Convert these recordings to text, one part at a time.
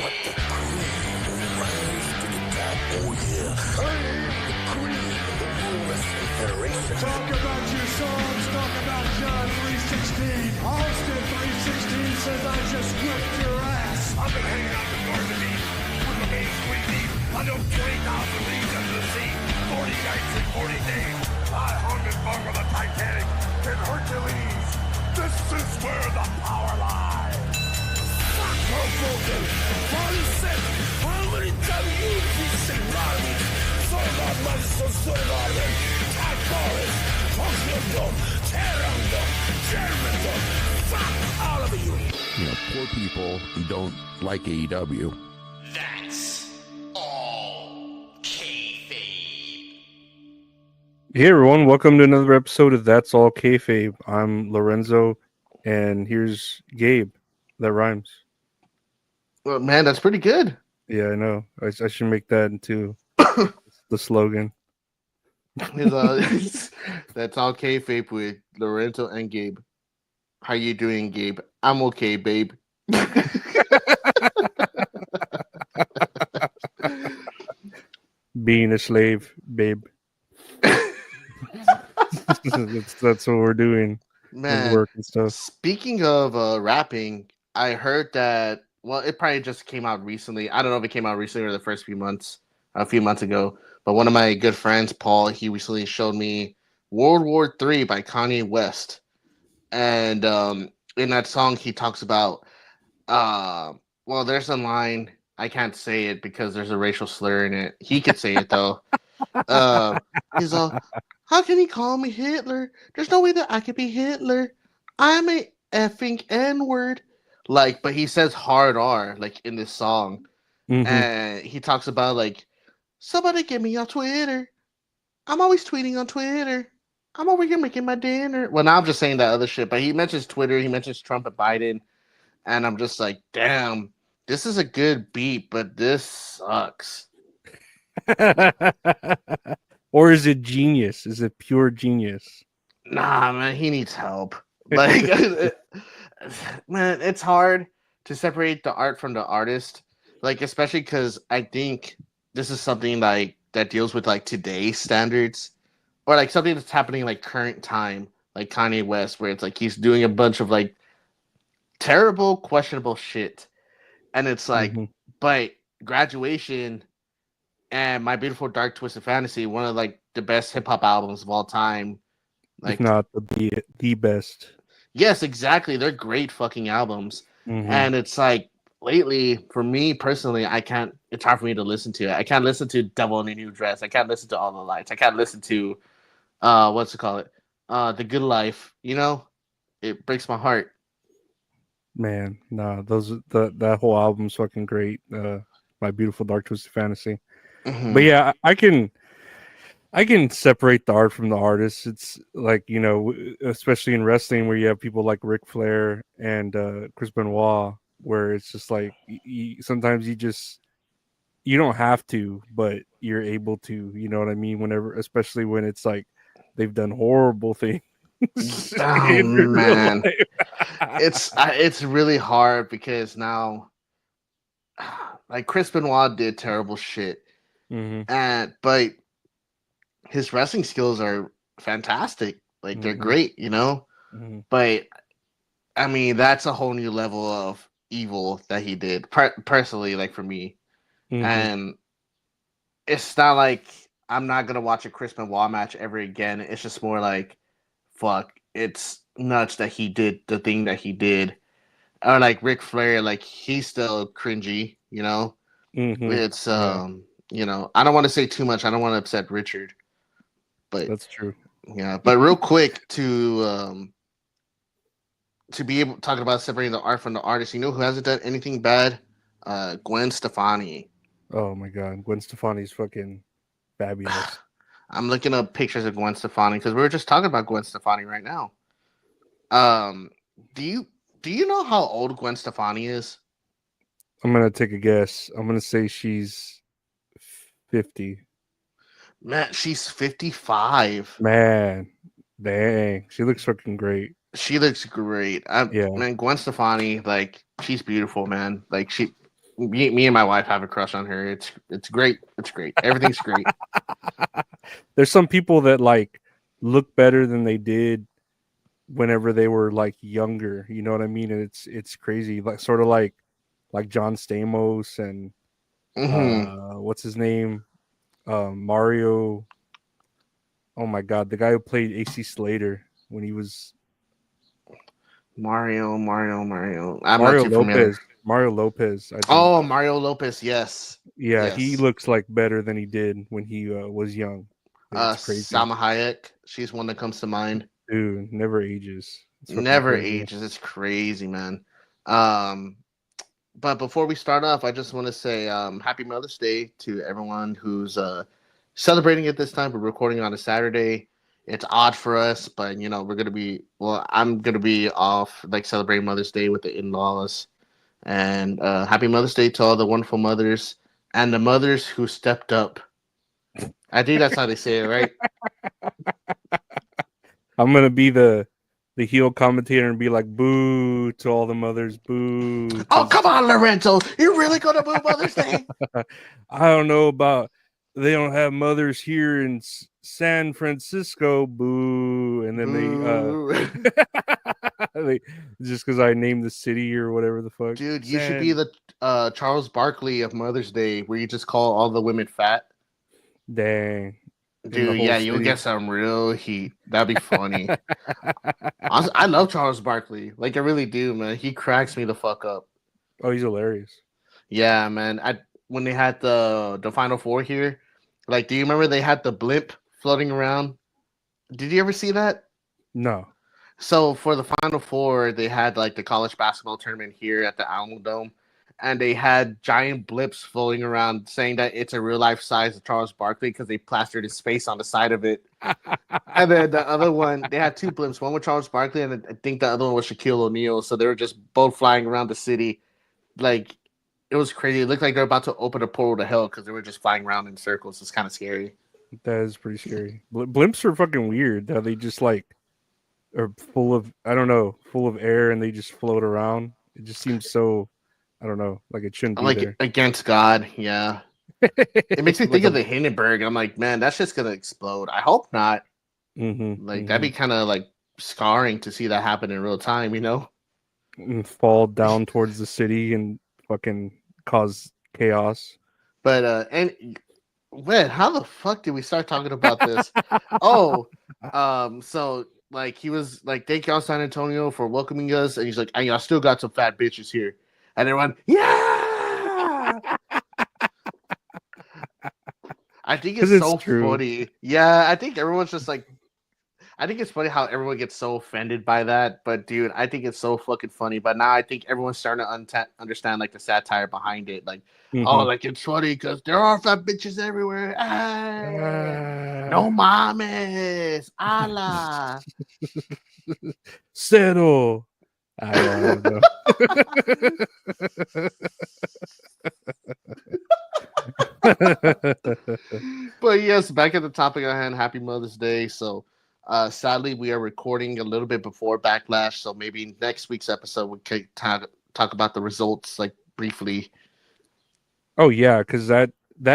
But the queen will rise to the top, oh yeah. I am the queen of the World Wrestling Federation. Talk about your songs, talk about John 316. Austin 316 says I just whipped your ass. I've been hanging out the garden beach with my main squeak deep. I know 20,000 leagues under the sea, 40 nights and 40 days. I hung and bung on the Titanic in Hercules. This is where the power lies. Fuck Hulk Hogan. Holly said, how many times you decent garbage? Son of a monster, son of a man. Ty Forrest, Function Dome, Pterodon, German Dome. Fuck all of you. You know, poor people who don't like AEW. That's all kayfabe. Hey everyone, welcome to another episode of That's All Kayfabe. I'm Lorenzo, and here's Gabe. That rhymes. Well, man, that's pretty good. Yeah, I know. I should make that into the slogan. That's all kayfabe with Lorenzo and Gabe. How you doing, Gabe? I'm okay, babe. Being a slave, babe. that's what we're doing. Man, Work and stuff. speaking of rapping, I heard that, well, it probably just came out recently. I don't know if it came out recently or the first a few months ago. But one of my good friends, Paul, he recently showed me World War III by Kanye West. And in that song, he talks about, well, there's a line, I can't say it because there's a racial slur in it. He could say it, though. He's all, how can he call me Hitler? There's no way that I could be Hitler. I'm a effing N-word. Like, but he says hard R, like, in this song. Mhm. And he talks about, like, somebody get me on Twitter. I'm always tweeting on Twitter. I'm over here making my dinner. Well, now I'm just saying that other shit, but he mentions Twitter. He mentions Trump and Biden. And I'm just like, damn, this is a good beat, but this sucks. Or is it genius? Is it pure genius? Nah, man, he needs help. Like, man, it's hard to separate the art from the artist. Like, especially because I think this is something like that deals with like today's standards, or like something that's happening like current time, like Kanye West, where it's like he's doing a bunch of like terrible, questionable shit, and it's like, but Graduation and My Beautiful Dark Twisted Fantasy, one of like the best hip hop albums of all time, like If not the best. yes, exactly, they're great fucking albums, and it's like lately for me personally, it's hard for me to listen to it. I can't listen to Devil in a New Dress. I can't listen to All the Lights. I can't listen to The Good Life. You know, it breaks my heart. Man, nah, that whole album's fucking great. My Beautiful Dark Twisted Fantasy. But yeah, I can separate the art from the artist. It's like, you know, especially in wrestling where you have people like Ric Flair and Chris Benoit, where it's just like sometimes you don't have to, but you're able to. You know what I mean? Whenever, especially when it's like they've done horrible things. Oh man, it's really hard because now, like Chris Benoit did terrible shit, but his wrestling skills are fantastic. Like they're great, you know. But I mean, that's a whole new level of evil that he did. Personally, like for me, and it's not like I'm not gonna watch a Chris Benoit match ever again. It's just more like, fuck, it's nuts that he did the thing that he did. Or like Ric Flair, like he's still cringy, you know. It's you know, I don't want to say too much. I don't want to upset Richard, but that's true. Yeah, but real quick to be able talking about separating the art from the artist, you know who hasn't done anything bad? Gwen Stefani. Oh my god, Gwen Stefani's fucking fabulous. I'm looking up pictures of Gwen Stefani because we were just talking about Gwen Stefani right now. Do you know how old Gwen Stefani is? I'm gonna take a guess. I'm gonna say she's 50. Man, she's 55. Man, dang, she looks fucking great. She looks great. Man, Gwen Stefani, like she's beautiful, man. Like Me and my wife have a crush on her. It's great. It's great. Everything's great. There's some people that like look better than they did whenever they were like younger. You know what I mean? And it's crazy. Like sort of like John Stamos and what's his name? Mario. Oh my god, the guy who played AC Slater when he was Mario. I'm Mario not too familiar. Lopez. Mario Lopez. I think. Oh, Mario Lopez. Yes. Yeah, Yes. he looks like better than he did when he was young. It's crazy. Salma Hayek. She's one that comes to mind. Dude, never ages. Never ages. It's crazy, man. But before we start off, I just want to say Happy Mother's Day to everyone who's celebrating it this time. We're recording on a Saturday. It's odd for us, but you know, I'm gonna be off like celebrating Mother's Day with the in-laws. And Happy Mother's Day to all the wonderful mothers and the mothers who stepped up. I think that's how they say it, right? I'm gonna be the heel commentator and be like, "Boo" to all the mothers, boo. Oh, come on, Lorenzo! You're really gonna boo Mother's Day? I don't know about. They don't have mothers here in San Francisco, boo. And then they just because I named the city or whatever the fuck. Dude, you should be the Charles Barkley of Mother's Day, where you just call all the women fat. Dang. Dude, yeah, you'll get some real heat. That'd be funny. I love Charles Barkley. Like, I really do, man. He cracks me the fuck up. Oh, he's hilarious. Yeah, man. When they had the Final Four here, like, do you remember they had the blimp floating around? Did you ever see that? No. So for the Final Four, they had like the college basketball tournament here at the Alamo Dome, and they had giant blips floating around saying that it's a real life size of Charles Barkley because they plastered his face on the side of it. And then the other one, they had two blimps, one with Charles Barkley, and I think the other one was Shaquille O'Neal. So they were just both flying around the city. Like, it was crazy. It looked like they're about to open a portal to hell because they were just flying around in circles. It's kind of scary. That is pretty scary. Blimps are fucking weird. How they just like are full of, I don't know, full of air and they just float around. It just seems so, I don't know, like it shouldn't be like there. Against God, yeah. It makes me think of the Hindenburg. I'm like, man, that's just gonna explode. I hope not. That'd be kind of like scarring to see that happen in real time, you know? And fall down towards the city and fucking cause chaos. But man, how the fuck did we start talking about this? So like he was like, thank y'all San Antonio for welcoming us, and he's like, and y'all still got some fat bitches here, and everyone, yeah. I think it's so funny. Yeah, I think everyone's just like, I think it's funny how everyone gets so offended by that. But dude, I think it's so fucking funny. But now I think everyone's starting to understand like the satire behind it. Like, oh, like it's funny because there are fat bitches everywhere. No mames, ala. Cero. I don't know. But yes, back at the topic at hand, happy Mother's Day. So sadly we are recording a little bit before Backlash, so maybe next week's episode we can talk about the results like briefly. Oh yeah, because that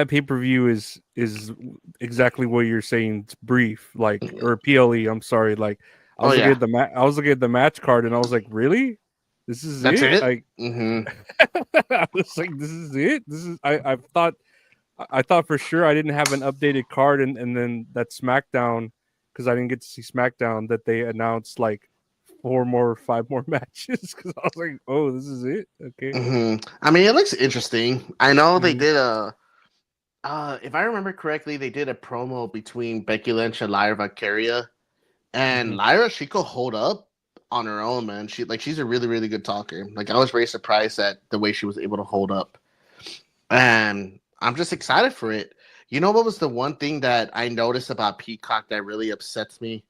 pay-per-view is exactly what you're saying. It's brief, like, or PLE, I'm sorry. Like I was looking at the match card and I was like, really? That's it? Like, I was like, this is it? I thought for sure I didn't have an updated card, and then that SmackDown, because I didn't get to see SmackDown, that they announced like 5 more matches. Because I was like, oh, this is it? Okay. I mean, it looks interesting. I know they did if I remember correctly, they did a promo between Becky Lynch and Lyra Valkyria, and Lyra, she could hold up on her own, man. She's a really, really good talker. Like, I was very surprised at the way she was able to hold up, and I'm just excited for it. You know what was the one thing that I noticed about Peacock that really upsets me?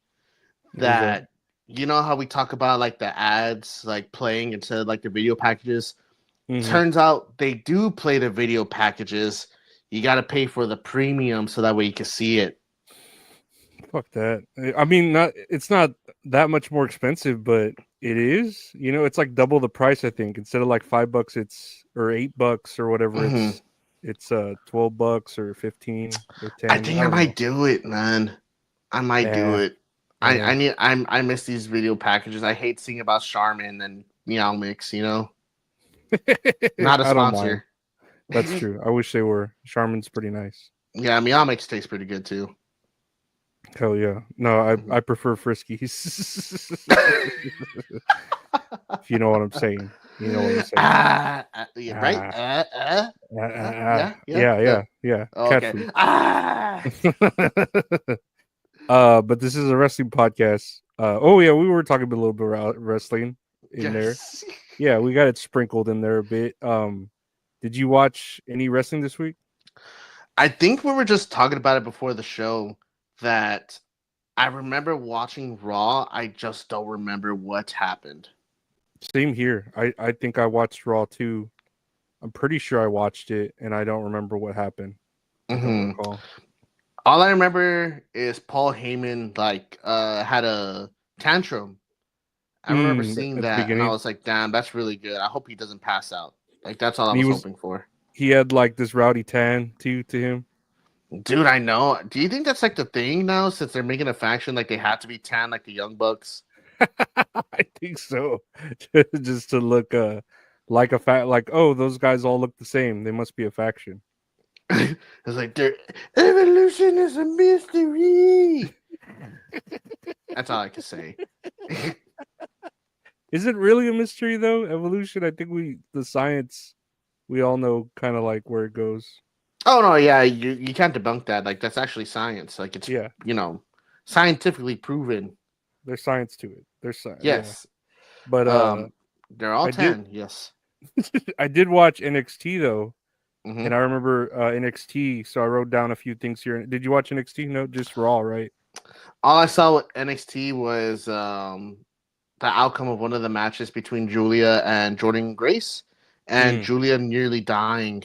That, you know how we talk about like the ads like playing instead of like the video packages? Turns out they do play the video packages. You got to pay for the premium so that way you can see it. Fuck that. I mean, it's not that much more expensive, but it is. It's like double the price. I think instead of like $5, it's or $8 or whatever. Mhm. It's $12 or 15 or I 10. think I I don't know. might do it, man. I might do Yeah, it. yeah. I miss these video packages. I hate seeing about Charmin and Meow Mix, Not a I don't mind. sponsor. That's true. I wish they were. Charmin's pretty nice. Yeah, Meow Mix tastes pretty good too. Hell yeah. No, I Mhm. I prefer Friskies. If you know what I'm saying. You know what I'm saying. Yeah, right? Ah, Yeah, yeah, yeah. Cat Okay. food. Ah. But this is a wrestling podcast. Oh yeah, we were talking a little bit about wrestling in there. Yes. Yeah, we got it sprinkled in there a bit. Did you watch any wrestling this week? I think we were just talking about it before the show that I remember watching Raw. I just don't remember what happened. Same here. I think I watched Raw too. I'm pretty sure I watched it, and I don't remember what happened. I don't Mhm. recall. All I remember is Paul Heyman had a tantrum. I remember seeing At the that and I beginning, was like, damn, that's really good. I hope he doesn't pass out. Like that's all I and was hoping for. he had like this rowdy tan to him. Dude, I know. Do you think that's like the thing now since they're making a faction like they have to be tan like the Young Bucks? I think so. Just to look like a like, oh, those guys all look the same. They must be a faction. It's like their evolution is a mystery. That's all I can say. Is it really a mystery though? Evolution? I think the science we all know kind of like where it goes. Oh no, yeah, you can't debunk that. Like that's actually science. Like it's Yeah, scientifically proven. there's science to it. There's science. Yeah. Yes. But They're all I did 10. Yes. I did watch NXT though. Hmm. And I remember NXT, so I wrote down a few things here. Did you watch NXT? No, just Raw, right? All I saw with NXT was the outcome of one of the matches between Julia and Jordan Grace, and Mm. Julia nearly dying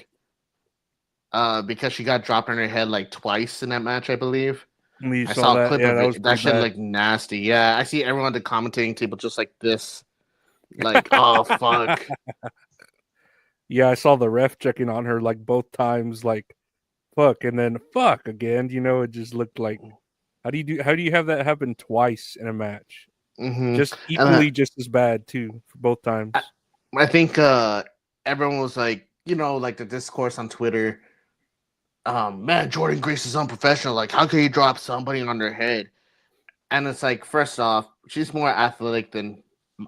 because she got dropped on her head like twice in that match, I believe. You I saw saw a that? clip Yeah, of that was it. That pretty shit bad. looked nasty. Yeah, I see everyone at the commentating table just like this. Like, oh fuck. Yeah, I saw the ref checking on her like both times, like fuck, and then fuck again. It just looked like how do you have that happen twice in a match? Hmm. Just And equally just as bad too for both times. I think everyone was like, like the discourse on Twitter. Man, Jordan Grace is unprofessional. Like, how can you drop somebody on their head? And it's like, first off, she's more athletic than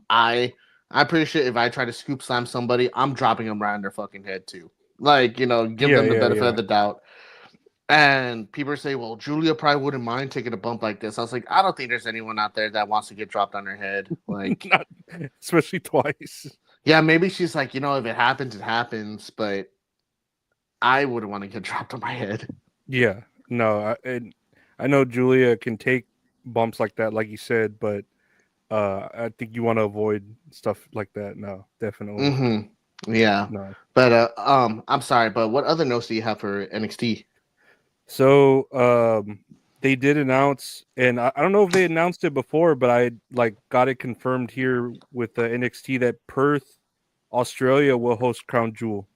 I. I'm pretty sure if I try to scoop slam somebody, I'm dropping them right on their fucking head too. Like, give Yeah, them the yeah, benefit of yeah. the doubt. And people say, well, Julia probably wouldn't mind taking a bump like this. I was like, I don't think there's anyone out there that wants to get dropped on their head. Like, Not especially twice. yeah, maybe she's like, if it happens, it happens. But I wouldn't want to get dropped on my head. Yeah, no, I know Julia can take bumps like that, like you said, but I think you want to avoid stuff like that. No, definitely Mm-hmm. Yeah. no. But I'm sorry, but what other notes do you have for NXT? So they did announce, and I don't know if they announced it before, but I like got it confirmed here with the NXT that Perth, Australia will host Crown Jewel.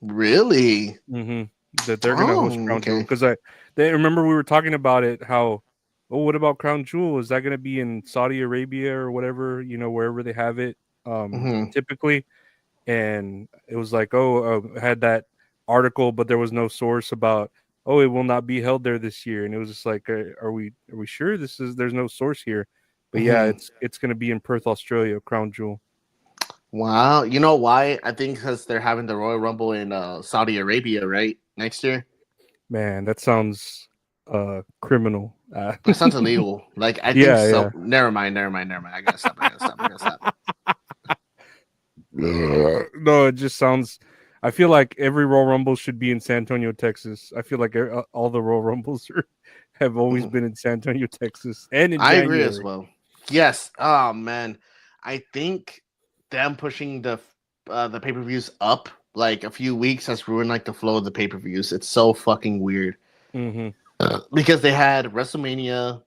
Really? Mm-hmm. That they're gonna host Oh, Crown Jewel okay. because they remember we were talking about it. How, oh, what about Crown Jewel? Is that gonna be in Saudi Arabia or whatever? Wherever they have it, Mm-hmm. typically. And it was like, oh, I had that article, but there was no source about, oh, it will not be held there this year. And it was just like, are we sure there's no source here? But yeah, Mm-hmm. it's gonna be in Perth, Australia, Crown Jewel. Wow. You know why? I think because they're having the Royal Rumble in Saudi Arabia, right? Next year. Man, that sounds criminal. That sounds illegal. Like I think Yeah, so. yeah. Never mind. I gotta stop. No, it just sounds. I feel like every Royal Rumble should be in San Antonio, Texas. I feel like all the Royal Rumbles have always Mhm. been in San Antonio, Texas, and in I agree as January. well. Yes. Oh man, I think them pushing the pay per views up like a few weeks has ruined like the flow of the pay per views. It's so fucking weird Mm-hmm. because they had WrestleMania,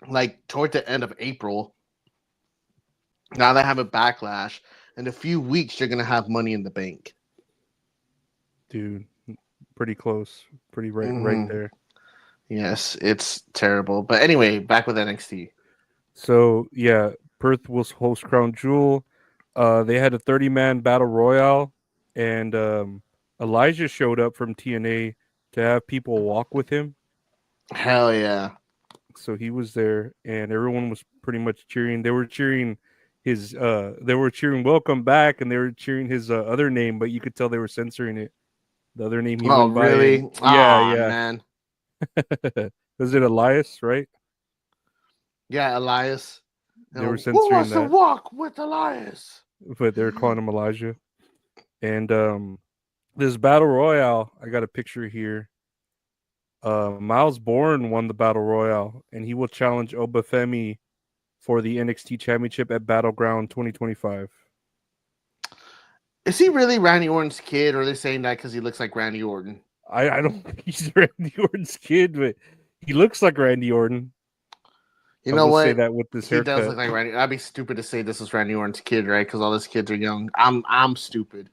like toward the end of April. Now they have a backlash. In a few weeks, you're gonna have Money in the Bank. Dude, pretty close, pretty right Mhm. there. Yes, it's terrible. But anyway, back with NXT. So yeah, Perth will host Crown Jewel. They had a 30-man battle royale, and Elijah showed up from TNA to have people walk with him. Hell yeah. So he was there, and everyone was pretty much cheering. They were cheering his. They were cheering "Welcome Back," and they were cheering his other name, but you could tell they were censoring it. The other name he Oh, went by, and really? yeah, Ah, yeah. man. Was it Elias, right? Yeah, Elias. They were Who censoring wants to that, walk with Elias? but they're calling him Elijah. And this battle royale, I got a picture here. Miles Bourne won the battle royale, and he will challenge Obafemi for the NXT Championship at Battleground 2025. Is he really Randy Orton's kid, or are they saying that because he looks like Randy Orton? I don't think he's Randy Orton's kid, but he looks like Randy Orton. You I know will what? say that with this He does haircut. look like Randy. I'd be stupid to say this is Randy Orton's kid, right? Because all his kids are young. I'm stupid.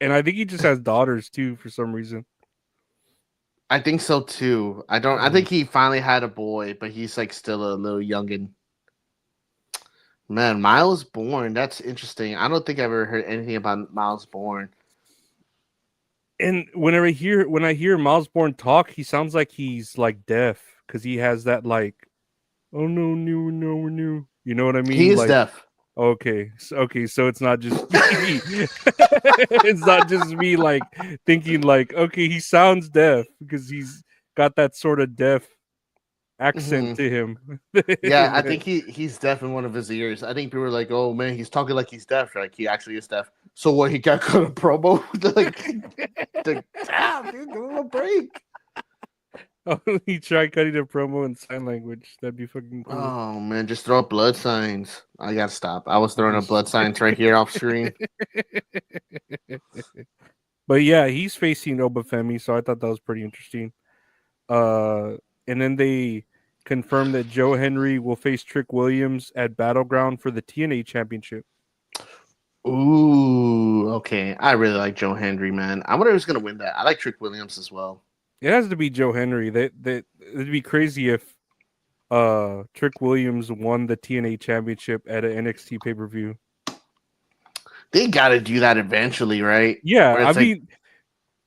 And I think he just has daughters too for some reason. I think so too. I think he finally had a boy, but he's like still a little youngin. Man, Miles Bourne, that's interesting. I don't think I've ever heard anything about Miles Bourne. And when I hear Miles Bourne talk, he sounds like he's like deaf because he has that like, oh no, new. You know what I mean? He is Like, deaf. okay, so it's not just me. It's not just me like thinking like, okay, he sounds deaf because he's got that sort of deaf accent to him. Yeah, I think he's deaf in one of his ears. I think people are like, "Oh man, he's talking like he's deaf." Like he actually is deaf. So what? He got cut a promo. Damn, dude, give him a break. Oh, he tried cutting a promo in sign language. That'd be fucking cool. Oh man, just throw up blood signs. I gotta stop. I was throwing up blood signs right here off screen. But yeah, he's facing Obafemi, so I thought that was pretty interesting. And then they confirmed that Joe Henry will face Trick Williams at Battleground for the TNA Championship. Ooh, okay. I really like Joe Henry, man. I wonder who's gonna win that. I like Trick Williams as well. It has to be Joe Henry. That it'd be crazy if Trick Williams won the TNA Championship at an NXT pay-per-view. They gotta do that eventually, right? Yeah, Where I it's like, mean,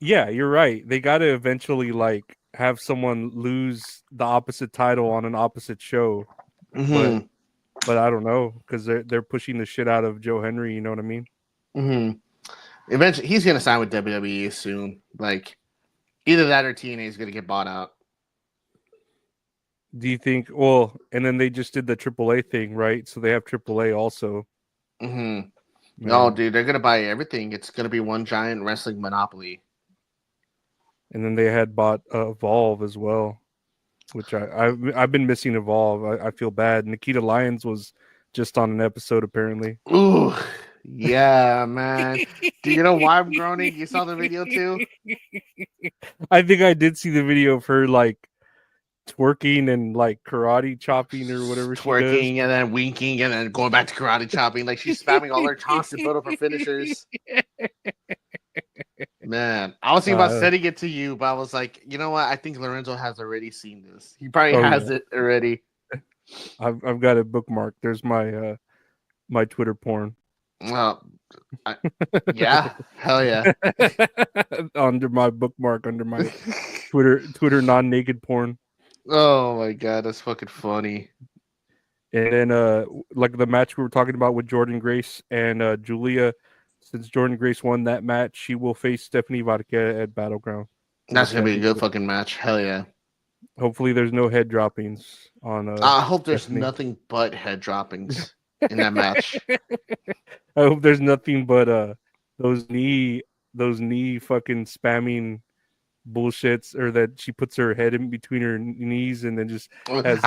yeah, you're right. They got to eventually like have someone lose the opposite title on an opposite show. mhm, But I don't know because they're pushing the shit out of Joe Henry. You know what I mean? mhm. Eventually, he's gonna sign with WWE soon. Like either that or TNA is gonna get bought out. Do you think? Well, and then they just did the AAA thing, right? So they have AAA also. Mhm. Man. No, dude, they're gonna buy everything. It's gonna be one giant wrestling monopoly. And then they had bought Evolve as well, which I've been missing Evolve. I feel bad. Nikita Lyons was just on an episode apparently. Ooh, yeah, man. Do you know why I'm groaning? You saw the video too? I think I did see the video of her like twerking and like karate chopping or whatever she does. Twerking and then winking and then going back to karate chopping. Like she's spamming all her taunts to build up her finishers. Man, I was thinking about sending it to you, but I was like, you know what? I think Lorenzo has already seen this. He probably has it already. I've got it bookmarked. There's my my Twitter porn. Well, yeah, hell yeah. Under my bookmark, under my Twitter non-naked porn. Oh my god, that's fucking funny. And then like the match we were talking about with Jordan Grace and Julia, since Jordan Grace won that match, she will face Stephanie Vodka at Battleground. That's gonna be a good fucking match. Hell yeah. Hopefully there's no head droppings on I hope there's Stephanie. nothing but head droppings in that match. I hope there's nothing but those knee fucking spamming bullshits, or that she puts her head in between her knees and then just has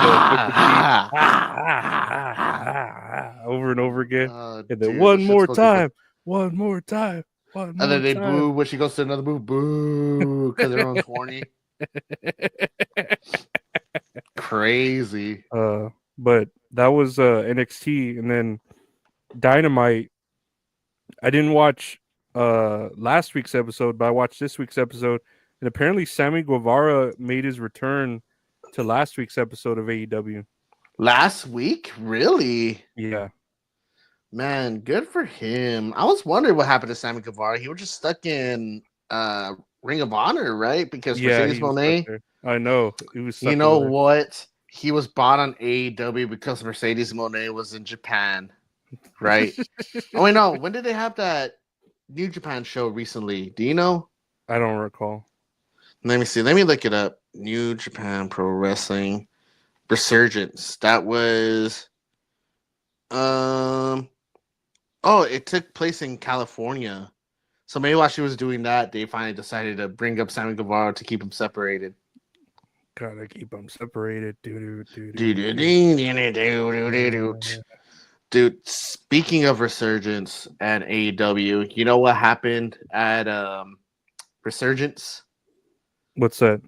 over and over again. And then one more time. And then they boo when she goes to another boo. Boo, because everyone's horny. crazy. But that was NXT, and then Dynamite. I didn't watch last week's episode, but I watched this week's episode, and apparently Sammy Guevara made his return to last week's episode of AEW. Last week, really? Yeah. Man, good for him. I was wondering what happened to Sammy Guevara. He was just stuck in Ring of Honor, right? Because Mercedes he was stuck Moné. there. I know. He was stuck You know over there. what? He was bought on AEW because Mercedes Moné was in Japan, right? Oh, wait, no. When did they have that New Japan show recently? Do you know? I don't recall. Let me see. Let me look it up. New Japan Pro Wrestling Resurgence. That was it took place in California. So maybe while she was doing that, they finally decided to bring up Sammy Guevara to keep them separated. Gotta keep them separated. Dude, speaking of Resurgence and AEW, you know what happened at Resurgence? What's that?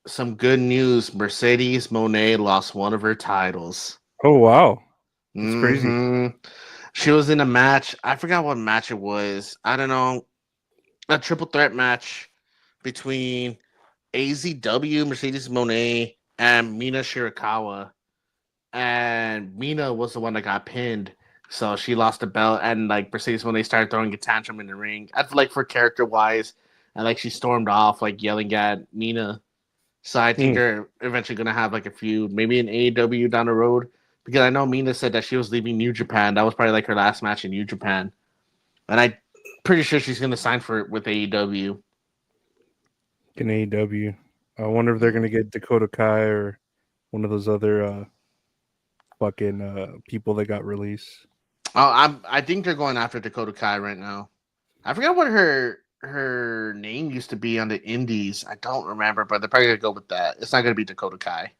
Some good news. Mercedes Moné lost one of her titles. Oh wow, that's crazy. She was in a match. I forgot what match it was. I don't know. A triple threat match between AZW, Mercedes Moné, and Mina Shirakawa. And Mina was the one that got pinned. So she lost the belt. And like Mercedes Moné started throwing a tantrum in the ring. I feel like for character wise. And like she stormed off, like yelling at Mina. So I think they're eventually going to have like a feud, maybe an AEW down the road. Because I know Mina said that she was leaving New Japan. That was probably like her last match in New Japan. And I'm pretty sure she's going to sign for it with AEW. In AEW. I wonder if they're going to get Dakota Kai or one of those other fucking people that got released. Oh, I think they're going after Dakota Kai right now. I forgot what her name used to be on the Indies. I don't remember, but they're probably going to go with that. It's not going to be Dakota Kai.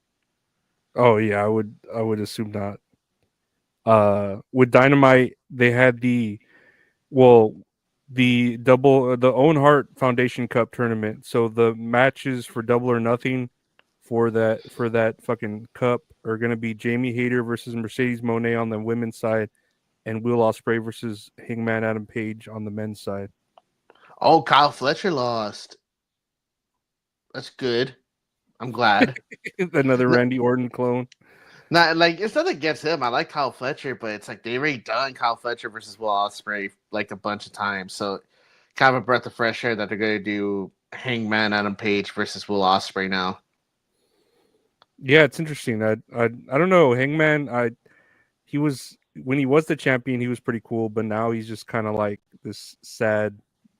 Oh yeah, I would assume not. With Dynamite, they had the Owen Hart Foundation Cup tournament. So the matches for Double or Nothing for that fucking cup are gonna be Jamie Hayter versus Mercedes Moné on the women's side, and Will Ospreay versus Hangman Adam Page on the men's side. Oh, Kyle Fletcher lost. That's good. I'm glad. Another Randy Orton clone. Not like it's nothing against him. I like Kyle Fletcher, but it's like they already done Kyle Fletcher versus Will Ospreay like a bunch of times. So kind of a breath of fresh air that they're gonna do Hangman Adam Page versus Will Ospreay now. Yeah, it's interesting. I don't know. Hangman, he was when he was the champion, he was pretty cool, but now he's just kind of like this sad,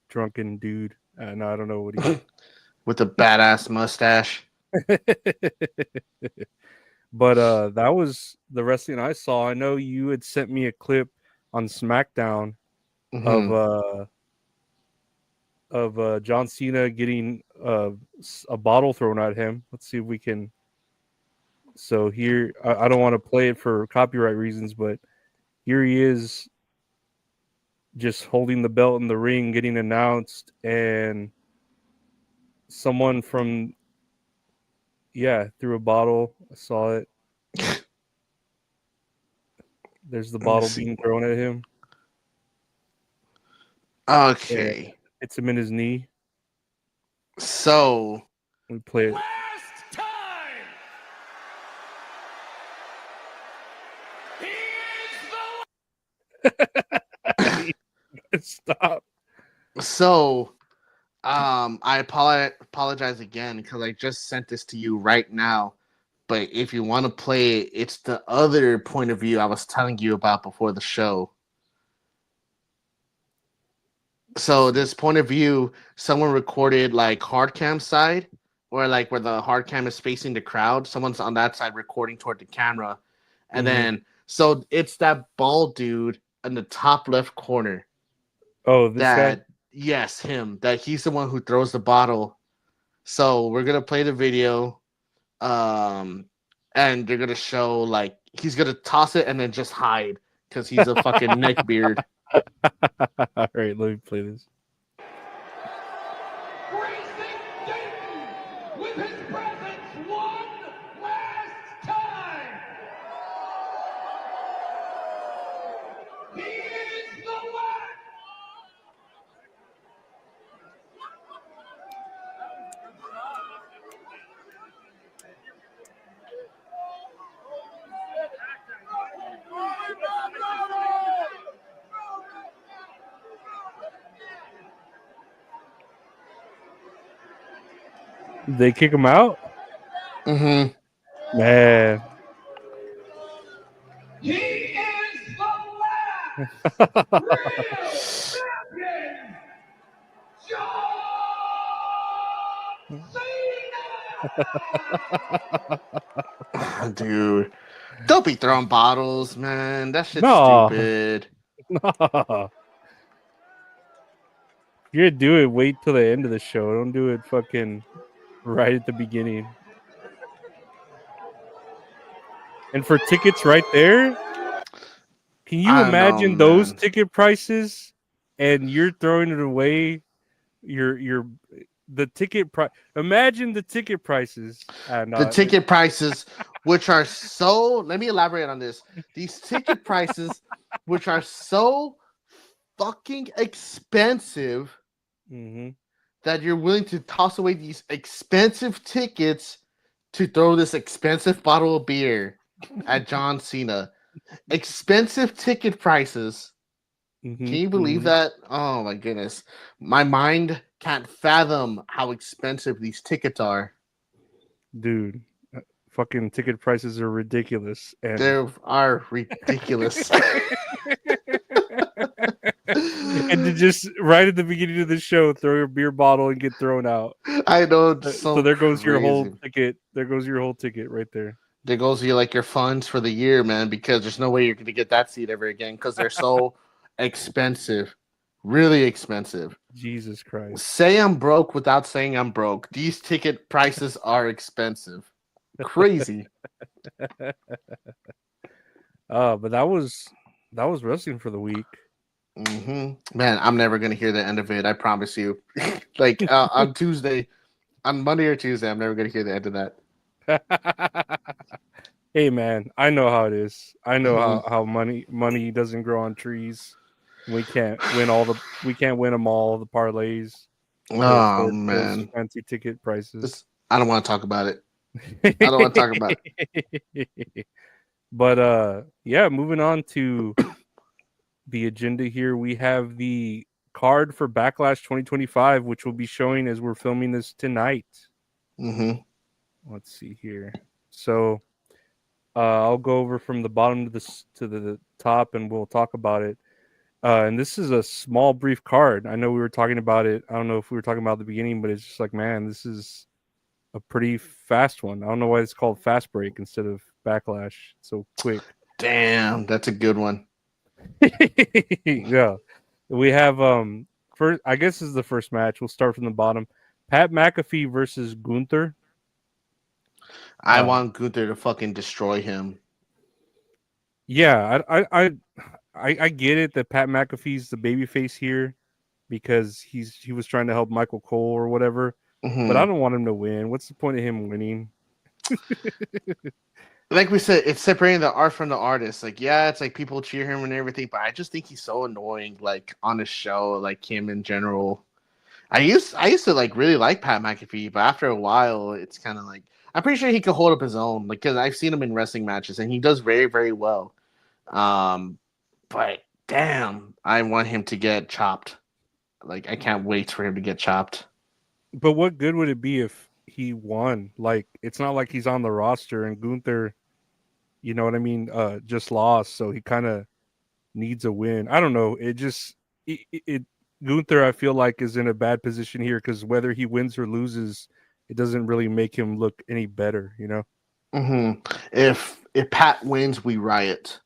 drunken dude. And I don't know what he with a badass mustache. But that was the wrestling I saw. I know you had sent me a clip on SmackDown of John Cena getting a bottle thrown at him. Let's see if we can. So here, I don't want to play it for copyright reasons, but here he is just holding the belt in the ring, getting announced, and someone from threw a bottle. I saw it. There's the bottle being thrown at him. Okay. And hits him in his knee. So we play it. Last time. He is Stop. So I apologize again because I just sent this to you right now. But if you want to play it, it's the other point of view I was telling you about before the show. So this point of view, someone recorded like hard cam side, or like where the hard cam is facing the crowd. Someone's on that side recording toward the camera. And then, so it's that bald dude in the top left corner. Oh, this guy? Yes, him. That he's the one who throws the bottle. So we're going to play the video. And they're going to show like he's going to toss it and then just hide because he's a fucking neckbeard. All right, let me play this. With his presence one last They kick him out? Mm-hmm. Man. He is the last real champion, John Cena! Dude, don't be throwing bottles, man. That shit's No. stupid. No. If you're gonna do it, wait till the end of the show. Don't do it fucking right at the beginning. And for tickets right there, can you I don't know, imagine those man. ticket prices and you're throwing it away? Your the ticket price. Imagine the ticket prices. The ticket prices, which are so, let me elaborate on this. These ticket prices, which are so fucking expensive that you're willing to toss away these expensive tickets to throw this expensive bottle of beer at John Cena. Expensive ticket prices. Can you believe that? Oh my goodness. My mind can't fathom how expensive these tickets are. Dude, fucking ticket prices are ridiculous. And They are ridiculous. and to just right at the beginning of the show throw your beer bottle and get thrown out. I know, it's So so there goes crazy. your whole ticket. There goes your whole ticket right there. There goes your funds for the year, man, because there's no way you're going to get that seat ever again because they're so expensive. Really expensive. Jesus Christ. Say I'm broke without saying I'm broke. These ticket prices are expensive. Crazy. But that was wrestling for the week. Man, I'm never going to hear the end of it. I promise you. Like on Tuesday, on Monday or Tuesday, I'm never going to hear the end of that. Hey man, I know how it is. I know how money doesn't grow on trees. We can't win them all, the parlays. Oh man, those fancy ticket prices. I don't want to talk about it. I don't want to talk about it. But yeah, moving on to the agenda here, we have the card for Backlash 2025, which will be showing as we're filming this tonight. Let's see here. So I'll go over from the bottom to the top, and we'll talk about it. And this is a small, brief card. I know we were talking about it. I don't know if we were talking about at the beginning, but it's just like, man, this is a pretty fast one. I don't know why it's called Fast Break instead of Backlash. So quick. Damn, that's a good one. Yeah. We have first, I guess this is the first match. We'll start from the bottom. Pat McAfee versus Gunther. I want Gunther to fucking destroy him. Yeah, I get it that Pat McAfee's the babyface here because he was trying to help Michael Cole or whatever. But I don't want him to win. What's the point of him winning? Like we said, it's separating the art from the artist. Like, yeah, it's like people cheer him and everything, but I just think he's so annoying. Like on his show, like him in general. I used to like really like Pat McAfee, but after a while, it's kind of like I'm pretty sure he could hold up his own. Like, because I've seen him in wrestling matches and he does very, very well. But damn, I want him to get chopped. Like, I can't wait for him to get chopped. But what good would it be if he won? Like, it's not like he's on the roster and Gunther, you know what I mean, just lost, so he kind of needs a win. I don't know. It just Gunther, I feel like, is in a bad position here because whether he wins or loses, it doesn't really make him look any better, you know. If Pat wins, we riot.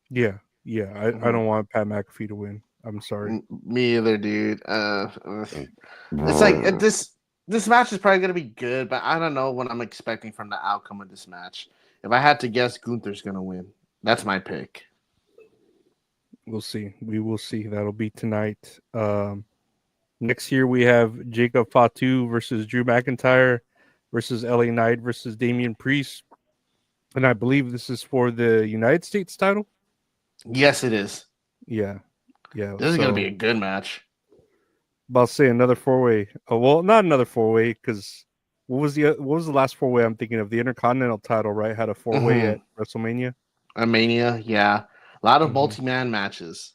Yeah. I don't want Pat McAfee to win. I'm sorry. Me either, dude. It's like this match is probably gonna be good, but I don't know what I'm expecting from the outcome of this match. If I had to guess, Gunther's gonna win. That's my pick. We'll see. We will see. That'll be tonight. Next year we have Jacob Fatu versus Drew McIntyre versus LA Knight versus Damian Priest, and I believe this is for the United States title. Yes, it is. Yeah. This is gonna be a good match. I'll say another 4-way. Oh, well, not another 4-way because what was the last 4-way I'm thinking of? The Intercontinental title, right? Had a 4-way at WrestleMania. Mania, yeah. A lot of multi-man matches.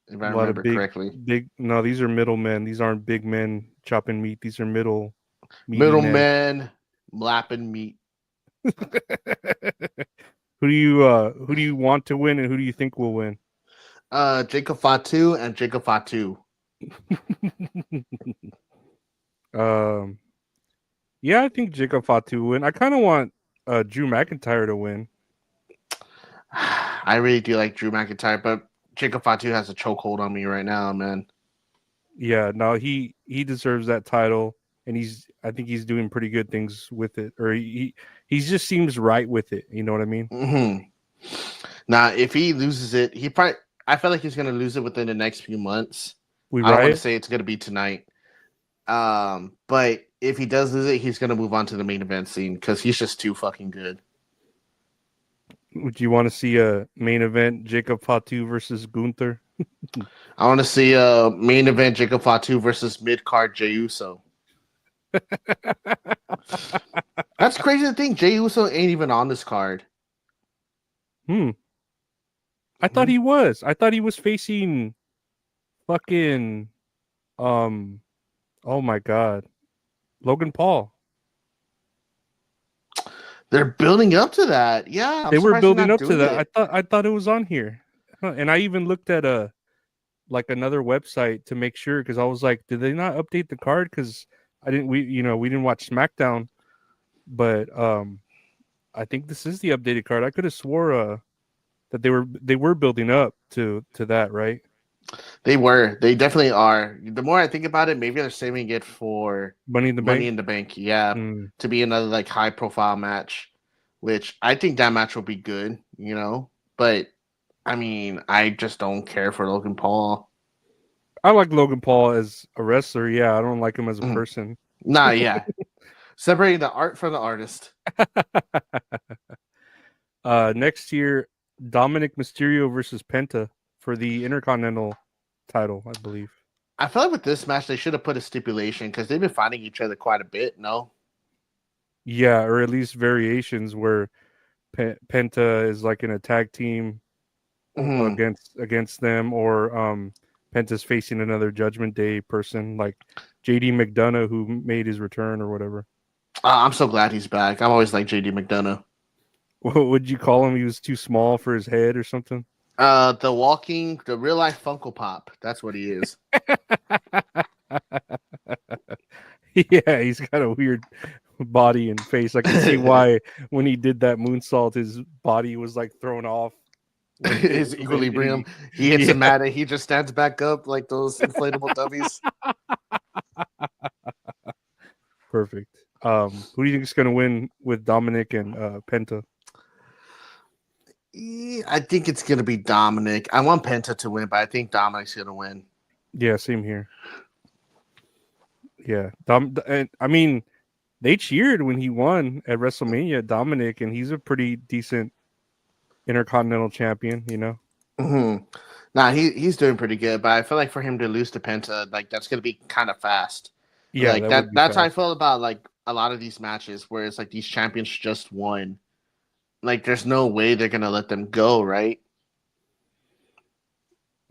If I remember correctly. No, these are middle men. These aren't big men chopping meat. These are middle Middleman, lapping meat. Who do you want to win, and who do you think will win? Jacob Fatu and Jacob Fatu. Yeah, I think Jacob Fatu win. I kind of want Drew McIntyre to win. I really do like Drew McIntyre, but Jacob Fatu has a chokehold on me right now, man. Yeah, no, he deserves that title, and I think he's doing pretty good things with it, or he just seems right with it. You know what I mean? Mm-hmm. Now, if he loses it, I feel like he's going to lose it within the next few months. I don't want to say it's going to be tonight. But if he does lose it, he's going to move on to the main event scene because he's just too fucking good. Would you want to see a main event Jacob Fatu versus Gunther? I want to see a main event Jacob Fatu versus mid-card Jey Uso. That's crazy to think Jey Uso ain't even on this card. I thought he was. I thought he was facing fucking oh my god, Logan Paul. They're building up to that. Yeah, they were building up to that. I thought it was on here, and I even looked at another website to make sure because I was like, did they not update the card? Because we didn't watch SmackDown, but I think this is the updated card. I could have swore that they were building up to that, right? They were. They definitely are. The more I think about it, maybe they're saving it for Money in the Bank. Yeah, to be another like high profile match, which I think that match will be good. But I mean, I just don't care for Logan Paul. I like Logan Paul as a wrestler. Yeah, I don't like him as a person. Nah, yeah. Separating the art from the artist. Next year, Dominic Mysterio versus Penta for the Intercontinental title, I believe. I feel like with this match, they should have put a stipulation because they've been fighting each other quite a bit, no? Yeah, or at least variations where Penta is like in a tag team against them, or Penta's facing another Judgment Day person like JD McDonough, who made his return or whatever. I'm so glad he's back. I've always liked JD McDonough. What would you call him? He was too small for his head or something? The real life Funko Pop. That's what he is. Yeah, he's got a weird body and face. I can see why when he did that moonsault, his body was like thrown off. His equilibrium. He hits a mat and he just stands back up like those inflatable dummies. Perfect. Who do you think is going to win with Dominic and Penta? I think it's going to be Dominic. I want Penta to win, but I think Dominic's going to win. Yeah, same here. Yeah. I mean, they cheered when he won at WrestleMania, Dominic, and he's a pretty decent Intercontinental champion, Mm-hmm. Nah, he's doing pretty good, but I feel like for him to lose to Penta, like that's going to be kind of fast. Yeah, like that's how I feel about like a lot of these matches where it's like these champions just won. Like, there's no way they're going to let them go, right?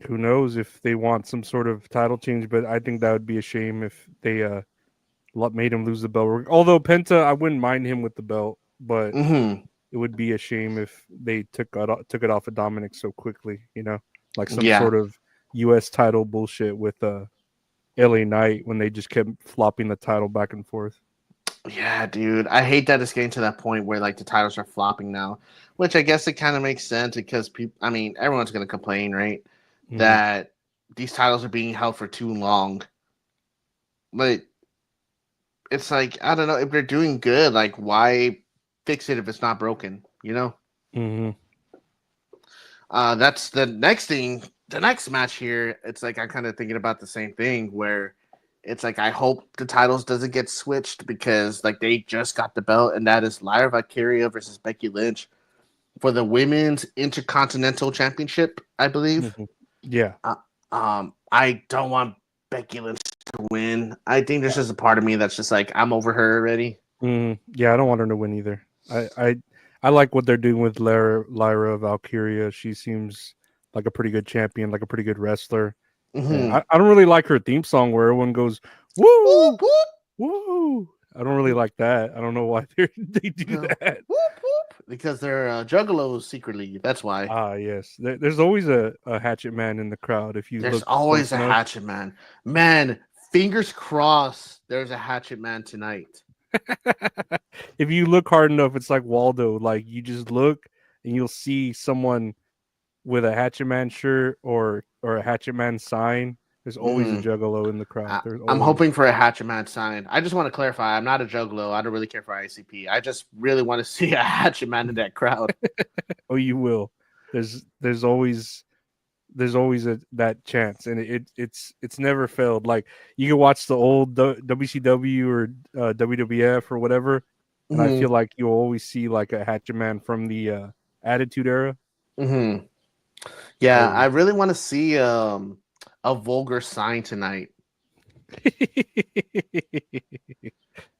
Who knows if they want some sort of title change, but I think that would be a shame if they made him lose the belt. Although Penta, I wouldn't mind him with the belt, but it would be a shame if they took it off of Dominic so quickly, like some sort of U.S. title bullshit with LA Knight when they just kept flopping the title back and forth. Yeah, dude. I hate that it's getting to that point where like the titles are flopping now, which I guess it kind of makes sense because everyone's going to complain, right? Mm-hmm. That these titles are being held for too long. But it's like, I don't know, if they're doing good, like why fix it if it's not broken, Mm-hmm. That's the next thing. The next match here, it's like I'm kind of thinking about the same thing where it's like I hope the titles doesn't get switched because like they just got the belt, and that is Lyra Valkyria versus Becky Lynch for the Women's Intercontinental Championship, I believe. Mm-hmm. Yeah. I don't want Becky Lynch to win. I think there's just a part of me that's just like I'm over her already. Yeah, I don't want her to win either. I like what they're doing with Lyra Valkyria. She seems like a pretty good champion, like a pretty good wrestler. Mm-hmm. I don't really like her theme song where everyone goes woo woo. I don't really like that. I don't know why they do that. Whoop whoop, because they're juggalos secretly. That's why. Ah, yes. There's always a hatchet man in the crowd if you There's look always close a enough. hatchet man. Man, fingers crossed. There's a hatchet man tonight. If you look hard enough, it's like Waldo. Like you just look and you'll see someone with a Hatchet Man shirt or a Hatchet Man sign. There's always a Mhm. juggalo in the crowd. There's I'm always. hoping for a hatchet man sign. I just want to clarify. I'm not a juggalo. I don't really care for ICP. I just really want to see a hatchet man in that crowd. Oh, you will. There's always that chance, and it's never failed. Like you can watch the old WCW or WWF or whatever, and I Mhm. feel like you'll always see like a Hatchet Man from the Attitude Era. Mhm. Yeah, I Always. really want to see a vulgar sign tonight.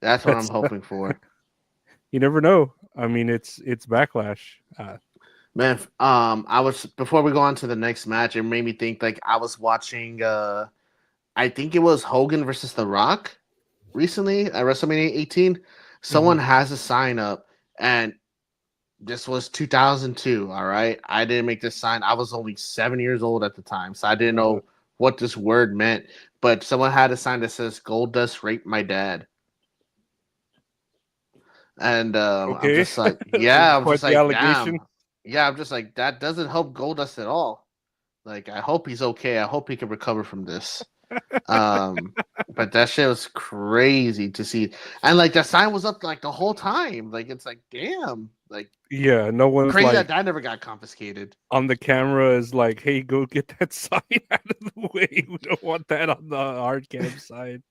That's what I'm That's hoping for. you never know. I mean, it's backlash. Man, I was before we go on to the next match, it made me think like I was watching I think it was Hogan versus The Rock recently at WrestleMania 18. Someone Mhm. has a sign up, and this was 2002. All right, I didn't make this sign. I was only 7 years old at the time, so I didn't know what this word meant. But someone had a sign that says "Goldust raped my dad," and I'm Okay, just like, yeah, I'm quite just the like, allegation. damn, yeah, I'm just like, that doesn't help Goldust at all. Like, I hope he's okay. I hope he can recover from this. Um, but that shit was crazy to see, and like the sign was up like the whole time. Like it's like, damn, like Yeah, no one's crazy that like that never got confiscated. on the camera is like, "Hey, go get that sign out of the way. We don't want that on the hard cam side."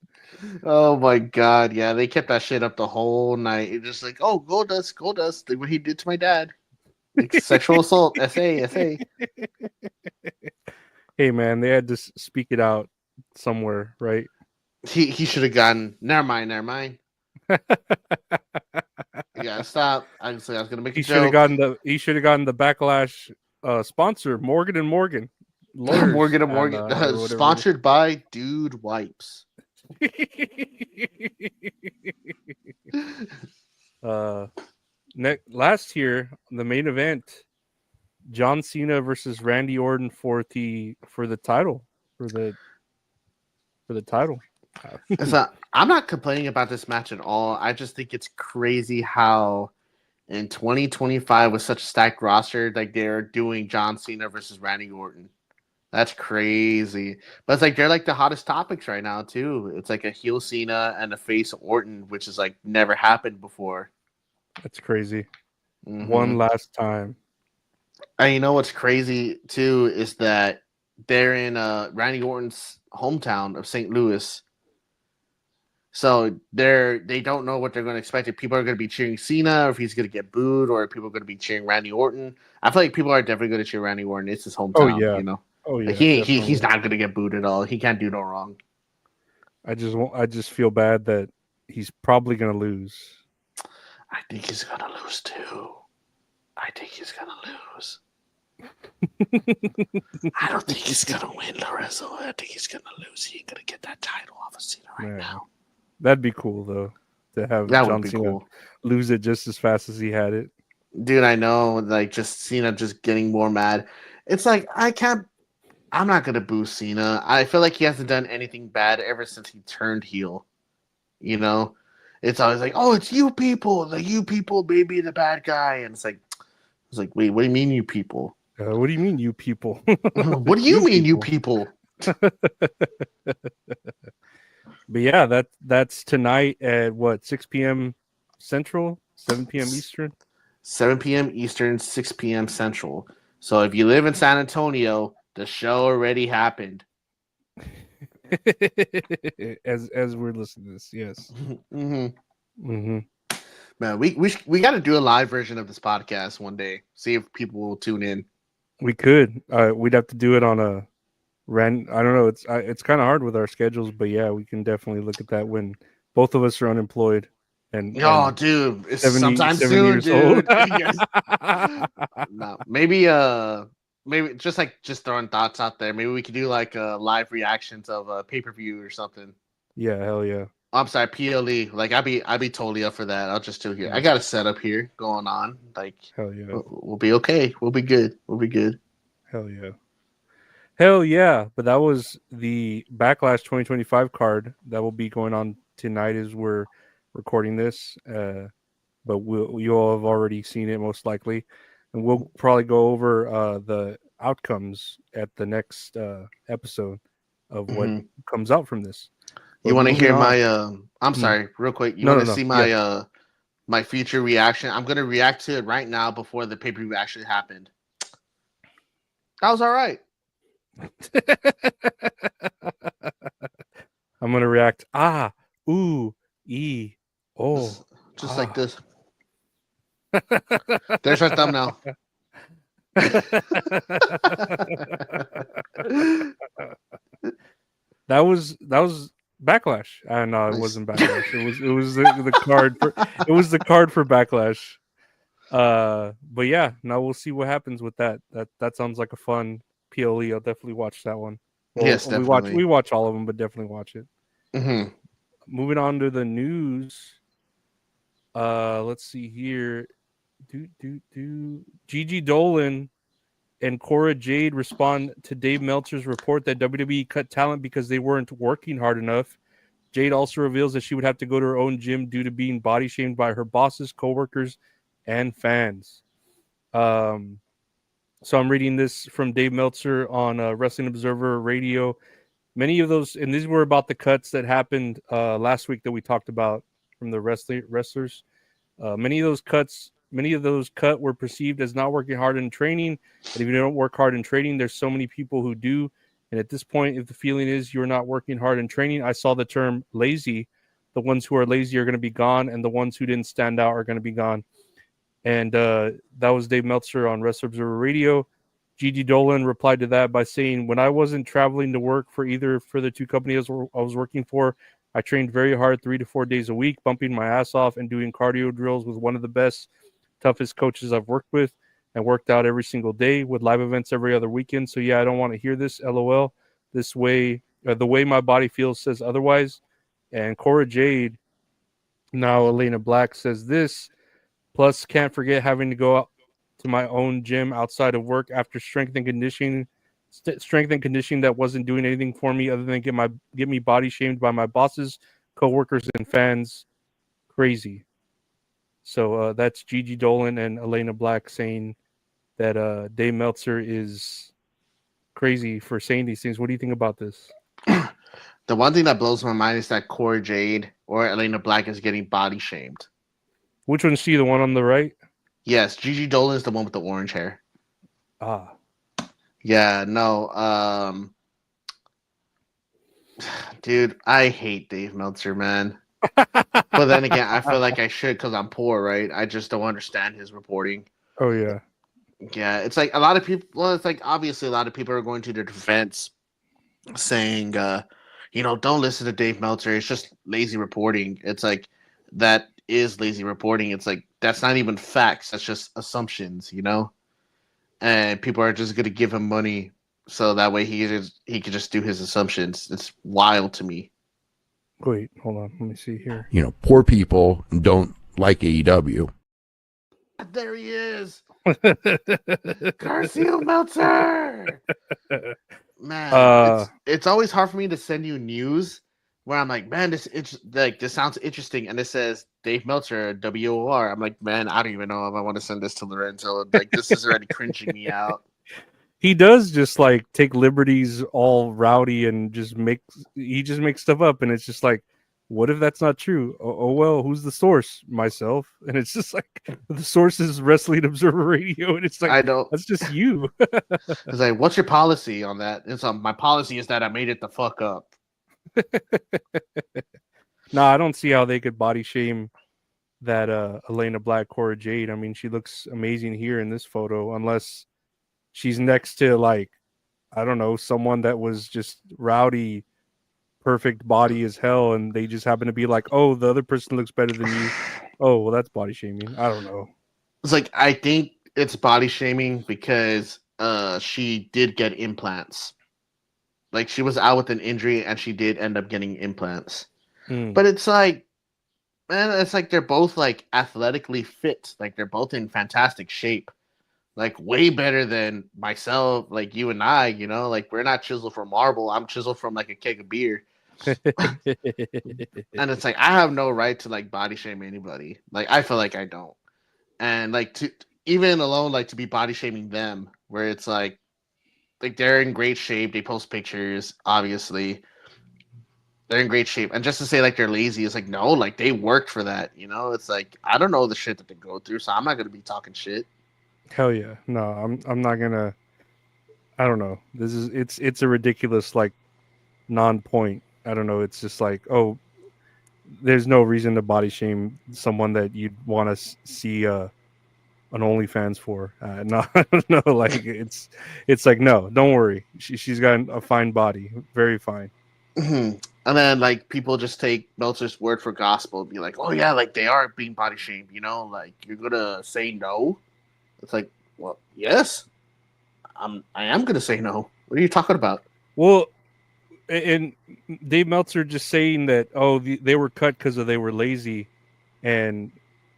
Oh my god, yeah, they kept that shit up the whole night. It's just like, oh, Goldust, Goldust, like what he did to my dad, like sexual assault, SA. Hey, man, they had to speak it out somewhere, right? He should have gotten. Never mind, never mind. Yeah, stop. I was gonna make a joke. He should have gotten the backlash sponsor Morgan and Morgan lawyers Morgan and and Morgan, or whatever. sponsored by Dude Wipes. uh Last year, the main event, John Cena versus Randy Orton for the title for the title. I'm not complaining about this match at all. I just think it's crazy how in 2025 with such a stacked roster, like they're doing John Cena versus Randy Orton. That's crazy. But it's like they're like the hottest topics right now too. It's like a heel Cena and a face Orton, which is like never happened before. That's crazy. Mm-hmm. One last time. And you know what's crazy too is that they're in Randy Orton's hometown of St. Louis. So they don't know what they're going to expect. If people are going to be cheering Cena, or if he's going to get booed, or if people are going to be cheering Randy Orton. I feel like people are definitely going to cheer Randy Orton. It's his hometown, Oh yeah. you know. Oh Like yeah, definitely. he's not going to get booed at all. He can't do no wrong. I just feel bad that he's probably gonna lose. I think he's going to lose too. I think he's going to lose. I don't think he's going to win, Lorenzo. I think he's going to lose. He ain't going to get that title off of Cena right now. That'd be cool though, to have That John would be Cena cool. lose it just as fast as he had it. Dude, I know, like, just Cena just getting more mad. It's like, I'm not going to boo Cena. I feel like he hasn't done anything bad ever since he turned heel. You know? It's always like, oh, it's you people. Like, you people may be the bad guy. And it's like, wait, what do you mean, you people? What do you mean, you people? What do you mean, you people? But yeah, that's tonight at what, 6 p.m. Central, 7 p.m. Eastern. 7 p.m. Eastern, 6 p.m. Central. So if you live in San Antonio, the show already happened. as we're listening to this, yes. Man, we got to do a live version of this podcast one day. See if people will tune in. We could. We'd have to do it on a I don't know. It's kind of hard with our schedules, but yeah, we can definitely look at that when both of us are unemployed. And dude, it's 70, sometime 70 soon, years old. dude. No, maybe just throwing thoughts out there. Maybe we could do like live reactions of a pay-per-view or something. Yeah, hell yeah. I'm sorry, PLE. Like I'd be totally up for that. I'll just do here. I got a setup here going on. Like Hell yeah. we'll be okay. We'll be good. We'll be good. Hell yeah. Hell yeah. But that was the Backlash 2025 card that will be going on tonight as we're recording this. But you all have already seen it most likely. And we'll probably go over the outcomes at the next episode of what comes out from this. You want to hear my I'm Hmm. sorry, real quick. You No, want to no, no. see my my future reaction? I'm gonna react to it right now before the pay-per-view actually happened. That was all right. I'm gonna react. Ah, ooh, e, oh, Just like this. There's our thumbnail. That was Backlash. No, Nice. it wasn't Backlash. It was the card for the card for Backlash. But yeah, now we'll see what happens with that. That sounds like a fun PLE. I'll definitely watch that one. Well, Yes, definitely. We watch all of them, but definitely watch it. Mm-hmm. Moving on to the news. Let's see here. Gigi Dolan and Cora Jade respond to Dave Meltzer's report that WWE cut talent because they weren't working hard enough. Jade also reveals that she would have to go to her own gym due to being body shamed by her bosses, coworkers, and fans. So I'm reading this from Dave Meltzer on Wrestling Observer Radio. Many of those, and these were about the cuts that happened last week that we talked about from the wrestlers. Many of those cut were perceived as not working hard in training. And if you don't work hard in training, there's so many people who do. And at this point, if the feeling is you're not working hard in training, I saw the term lazy. The ones who are lazy are going to be gone, and the ones who didn't stand out are going to be gone. And that was Dave Meltzer on Wrestling Observer Radio. Gigi Dolan replied to that by saying, when I wasn't traveling to work for either for the two companies I was working for, I trained very hard 3 to 4 days a week, bumping my ass off and doing cardio drills with one of the best, toughest coaches I've worked with, and worked out every single day with live events every other weekend. So yeah, I don't want to hear this. LOL. This way, the way my body feels says otherwise. And Cora Jade, now Elena Black, says this. Plus, can't forget having to go out to my own gym outside of work after strength and conditioning that wasn't doing anything for me other than get me body shamed by my bosses, coworkers, and fans. Crazy. So that's Gigi Dolan and Elena Black saying that Dave Meltzer is crazy for saying these things. What do you think about this? The one thing that blows my mind is that Cora Jade or Elena Black is getting body shamed. Which one's she? The one on the right? Yes, Gigi Dolan is the one with the orange hair. Ah. Yeah, no. Dude, I hate Dave Meltzer, man. But then again, I feel like I should because I'm poor, right? I just don't understand his reporting. Oh, yeah. Yeah, it's like a lot of people, well, it's like obviously a lot of people are going to their defense saying, don't listen to Dave Meltzer. It's just lazy reporting. It's like that is lazy reporting. It's like that's not even facts. That's just assumptions, and people are just going to give him money so that way he could just do his assumptions. It's wild to me. Wait, hold on. Let me see here. Poor people don't like AEW. There he is. Garcia Meltzer. Man, it's always hard for me to send you news where I'm like, man, this sounds interesting, and it says Dave Meltzer, WOR. I'm like, man, I don't even know if I want to send this to Lorenzo. Like, this is already cringing me out. He does just like take liberties all rowdy and just makes stuff up, and it's just like, what if that's not true? Oh well, who's the source? Myself. And it's just like the source is Wrestling Observer Radio, and it's like, I know, that's just you. It's like, what's your policy on that? It's my policy is that I made it the fuck up. No, I don't see how they could body shame that Elena Black, Cora Jade. I mean, she looks amazing here in this photo, unless she's next to, like, I don't know, someone that was just rowdy, perfect body as hell, and they just happen to be like, oh, the other person looks better than you. Oh, well, that's body shaming. I don't know. It's like, I think it's body shaming because she did get implants. Like, she was out with an injury and she did end up getting implants. But it's like, man, it's like they're both like athletically fit. Like they're both in fantastic shape. Like way better than myself, like you and I, you know, like we're not chiseled from marble. I'm chiseled from like a keg of beer. And it's like I have no right to like body shame anybody. Like I feel like I don't. And like to even alone like to be body shaming them where it's like they're in great shape, they post pictures, obviously. They're in great shape. And just to say like they're lazy is like no, like they worked for that, you know? It's like I don't know the shit that they go through, so I'm not gonna be talking shit. Hell yeah. No, I'm not gonna. I don't know. This is it's a ridiculous like non-point. I don't know. It's just like, oh, there's no reason to body shame someone that you'd want to see an OnlyFans for. No, no, like it's like no, don't worry. She's got a fine body, very fine. And then like people just take Meltzer's word for gospel and be like, oh yeah, like they are being body shamed, you know, like you're gonna say no. It's like, well, yes, I am gonna say no. What are you talking about? Well, and Dave Meltzer just saying that they were cut because they were lazy, and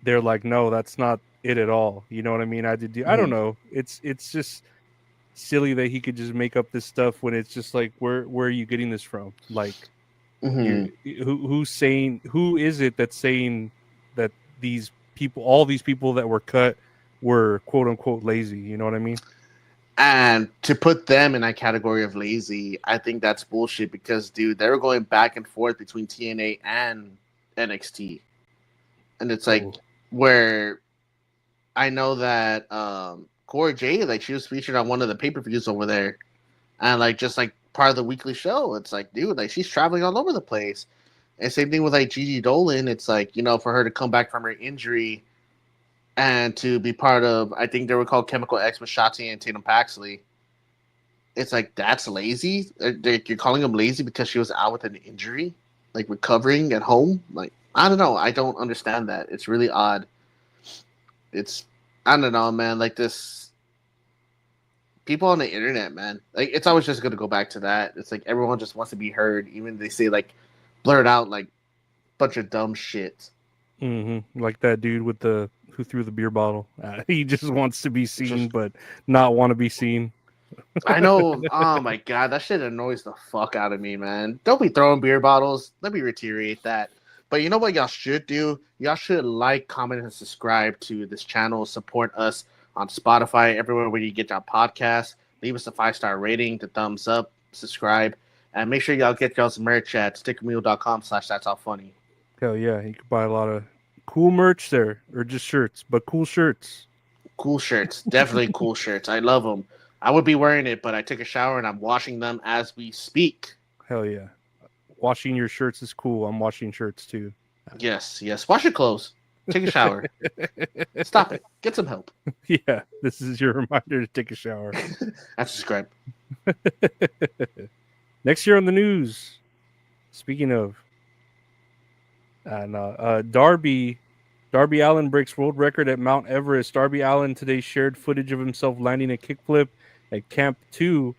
they're like, no, that's not it at all. You know what I mean? I don't know. It's just silly that he could just make up this stuff when it's just like, where are you getting this from? Like, who's saying? Who is it that's saying that all these people that were cut were quote unquote lazy? You know what I mean? And to put them in that category of lazy, I think that's bullshit because, dude, they were going back and forth between TNA and NXT. And it's like where I know that Cora Jade, like she was featured on one of the pay-per-views over there. And like just like part of the weekly show, it's like, dude, like she's traveling all over the place. And same thing with like Gigi Dolan. It's like, you know, for her to come back from her injury and to be part of, I think they were called Chemical X with Shotzi and Tatum Paxley. It's like, that's lazy? You're calling them lazy because she was out with an injury? Like, recovering at home? Like, I don't know. I don't understand that. It's really odd. I don't know, man. Like, this... People on the internet, man. Like, it's always just going to go back to that. It's like, everyone just wants to be heard. Even they say, like, blurt out, like, bunch of dumb shit. Like that dude who threw the beer bottle. He just wants to be seen, but not want to be seen. I know. Oh my god, that shit annoys the fuck out of me, man. Don't be throwing beer bottles. Let me reiterate that. But you know what y'all should do? Y'all should like, comment, and subscribe to this channel. Support us on Spotify, everywhere where you get your podcasts. Leave us a 5-star rating, the thumbs up, subscribe, and make sure y'all get y'all's merch at stickermeal.com/that'sallfunny. Hell yeah, you could buy a lot of cool merch there, or just shirts, but cool shirts. Cool shirts, definitely cool shirts. I love them. I would be wearing it, but I took a shower and I'm washing them as we speak. Hell yeah, washing your shirts is cool. I'm washing shirts too. Yes. Wash your clothes. Take a shower. Stop it. Get some help. Yeah, this is your reminder to take a shower. That's subscribe. Next year on the news. Speaking of. Darby Allin breaks world record at Mount Everest. Darby Allin today shared footage of himself landing a kickflip at Camp 2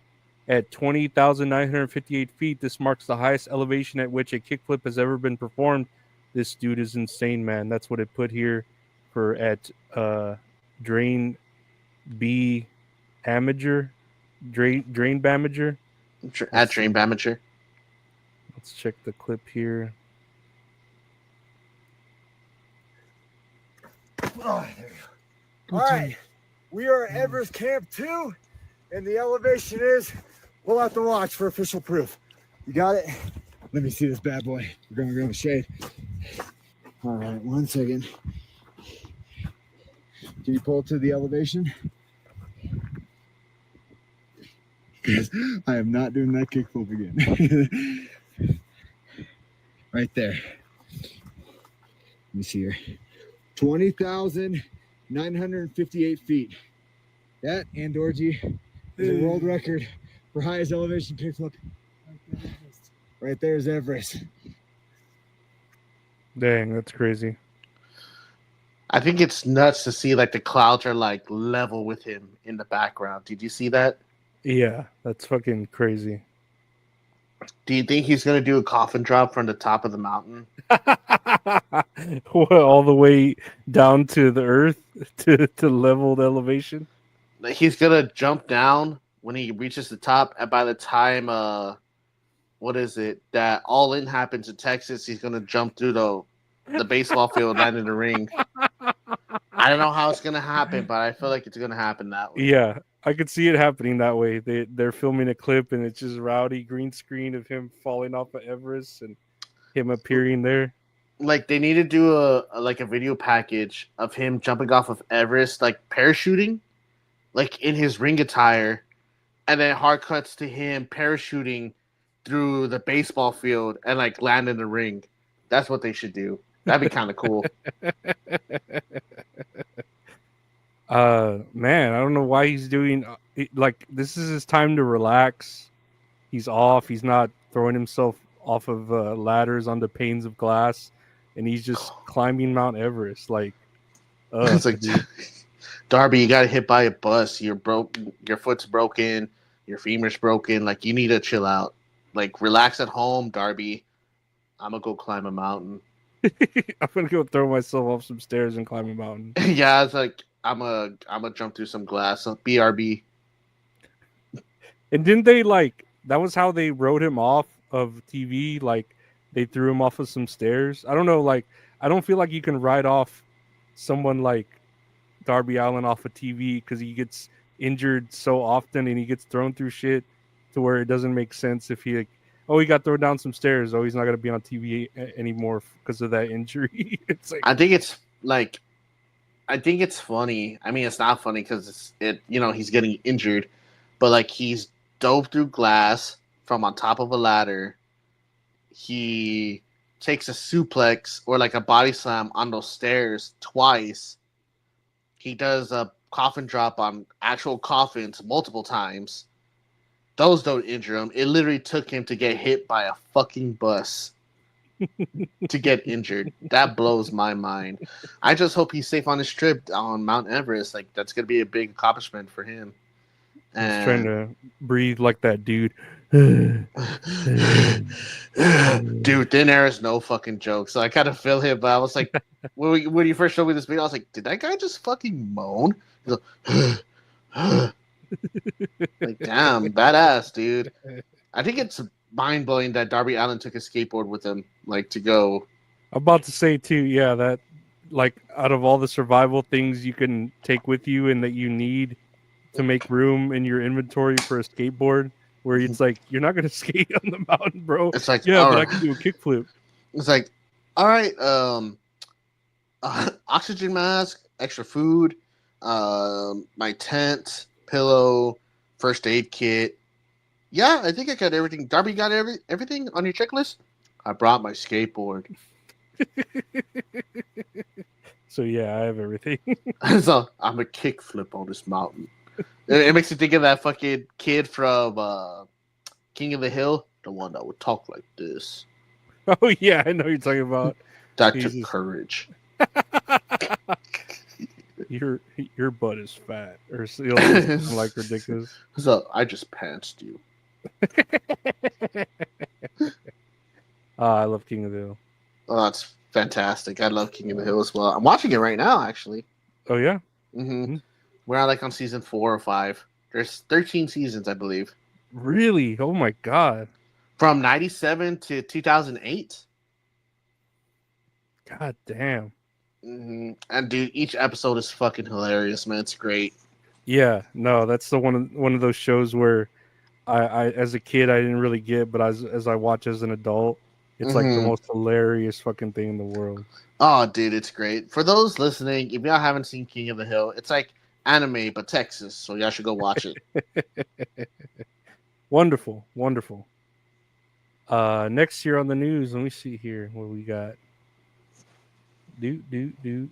at 20,958 feet. This marks the highest elevation at which a kickflip has ever been performed. This dude is insane, man. That's what it put here for at Drain B Amager. Drain Bamager. At Drain Bamager. Let's check the clip here. Oh, there you go. All right, we are at Everest Camp 2, and the elevation is, we'll have to watch for official proof. You got it? Let me see this bad boy. We're going to go in the shade. All right, 1 second. Can you pull it to the elevation? Because I am not doing that kickflip again. Right there. Let me see here. 20,958 feet. That, and Dorji, is a world record for highest elevation kickflip. Right there is Everest. Dang, that's crazy. I think it's nuts to see like the clouds are like level with him in the background. Did you see that? Yeah, that's fucking crazy. Do you think he's gonna do a coffin drop from the top of the mountain? What, all the way down to the earth to leveled elevation? Like he's gonna jump down when he reaches the top, and by the time what is it that All In happens in Texas, he's gonna jump through the baseball field, land in the ring. I don't know how it's gonna happen, but I feel like it's gonna happen that way. Yeah, I could see it happening that way. They're filming a clip and it's just rowdy green screen of him falling off of Everest and him appearing there. Like they need to do a video package of him jumping off of Everest, like parachuting, like in his ring attire, and then hard cuts to him parachuting through the baseball field and like land in the ring. That's what they should do. That'd be kind of cool. Man, I don't know why he's doing like this is his time to relax. He's off. He's not throwing himself off of ladders onto panes of glass, and he's just climbing Mount Everest. Like, It's like, dude. Darby, you got hit by a bus. You're broke. Your foot's broken. Your femur's broken. Like, you need to chill out. Like, relax at home, Darby. I'm gonna go climb a mountain. I'm gonna go throw myself off some stairs and climb a mountain. Yeah, it's like I'm a jump through some glass. BRB. And didn't they like that was how they wrote him off of TV? Like they threw him off of some stairs. I don't know. Like I don't feel like you can write off someone like Darby Allin off of TV because he gets injured so often and he gets thrown through shit to where it doesn't make sense if he like, oh, he got thrown down some stairs. Oh, he's not gonna be on TV anymore because of that injury. It's like I think it's funny. I mean, it's not funny because he's getting injured, but like he's dove through glass from on top of a ladder. He takes a suplex or like a body slam on those stairs twice. He does a coffin drop on actual coffins multiple times. Those don't injure him. It literally took him to get hit by a fucking bus to get injured. That blows my mind. I just hope he's safe on his trip on Mount Everest. Like that's gonna be a big accomplishment for him. he's trying to breathe like that dude. Dude, thin air is no fucking joke. So I kind of feel him, but I was like, when you first showed me this video, I was like, did that guy just fucking moan? He's like, like, damn, badass, dude. I think it's mind blowing that Darby Allin took a skateboard with him, like to go. I'm about to say too, yeah, that like out of all the survival things you can take with you and that you need to make room in your inventory for a skateboard, where it's like you're not gonna skate on the mountain, bro. It's like, yeah, but I can do a kickflip. It's like, all right, oxygen mask, extra food, my tent, pillow, first aid kit. Yeah, I think I got everything. Darby, got everything on your checklist? I brought my skateboard. So yeah, I have everything. So I'm a kickflip on this mountain. It makes me think of that fucking kid from King of the Hill, the one that would talk like this. Oh yeah, I know what you're talking about. That Jesus. took courage. Your butt is fat, or something like ridiculous. So I just pantsed you. I love King of the Hill. Oh, that's fantastic. I love King of the Hill as well. I'm watching it right now, actually. Oh yeah. Mm-hmm. We're on season 4 or 5. There's 13 seasons, I believe. Really? Oh my god. From 97 to 2008. God damn. Mm-hmm. And dude, each episode is fucking hilarious, man. It's great. Yeah, no, that's the one of those shows where I as a kid I didn't really get, but as I watch as an adult, it's like the most hilarious fucking thing in the world. Oh, dude, it's great. For those listening, if y'all haven't seen King of the Hill, it's like anime but Texas, so y'all should go watch it. Wonderful. Next year on the news, let me see here what we got. Tetsuya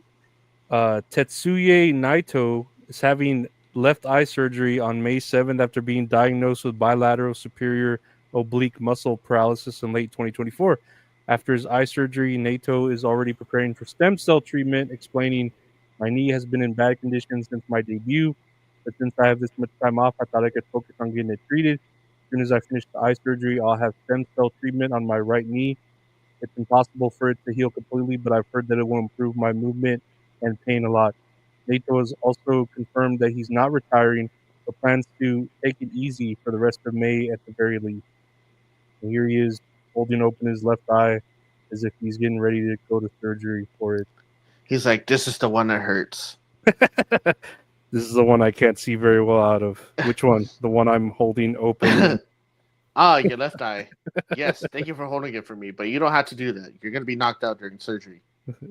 Naito is having left eye surgery on May 7th after being diagnosed with bilateral superior oblique muscle paralysis in late 2024. After his eye surgery, Naito is already preparing for stem cell treatment, explaining, "My knee has been in bad condition since my debut, but since I have this much time off, I thought I could focus on getting it treated. soon as I finish the eye surgery, I'll have stem cell treatment on my right knee. It's impossible for it to heal completely, but I've heard that it will improve my movement and pain a lot. Naito has also confirmed that he's not retiring, but plans to take it easy for the rest of May at the very least. And here he is, holding open his left eye as if he's getting ready to go to surgery for it. He's like, this is the one that hurts. This is the one I can't see very well out of. Which one? The one I'm holding open. Your left eye. Yes, thank you for holding it for me, but you don't have to do that. You're going to be knocked out during surgery.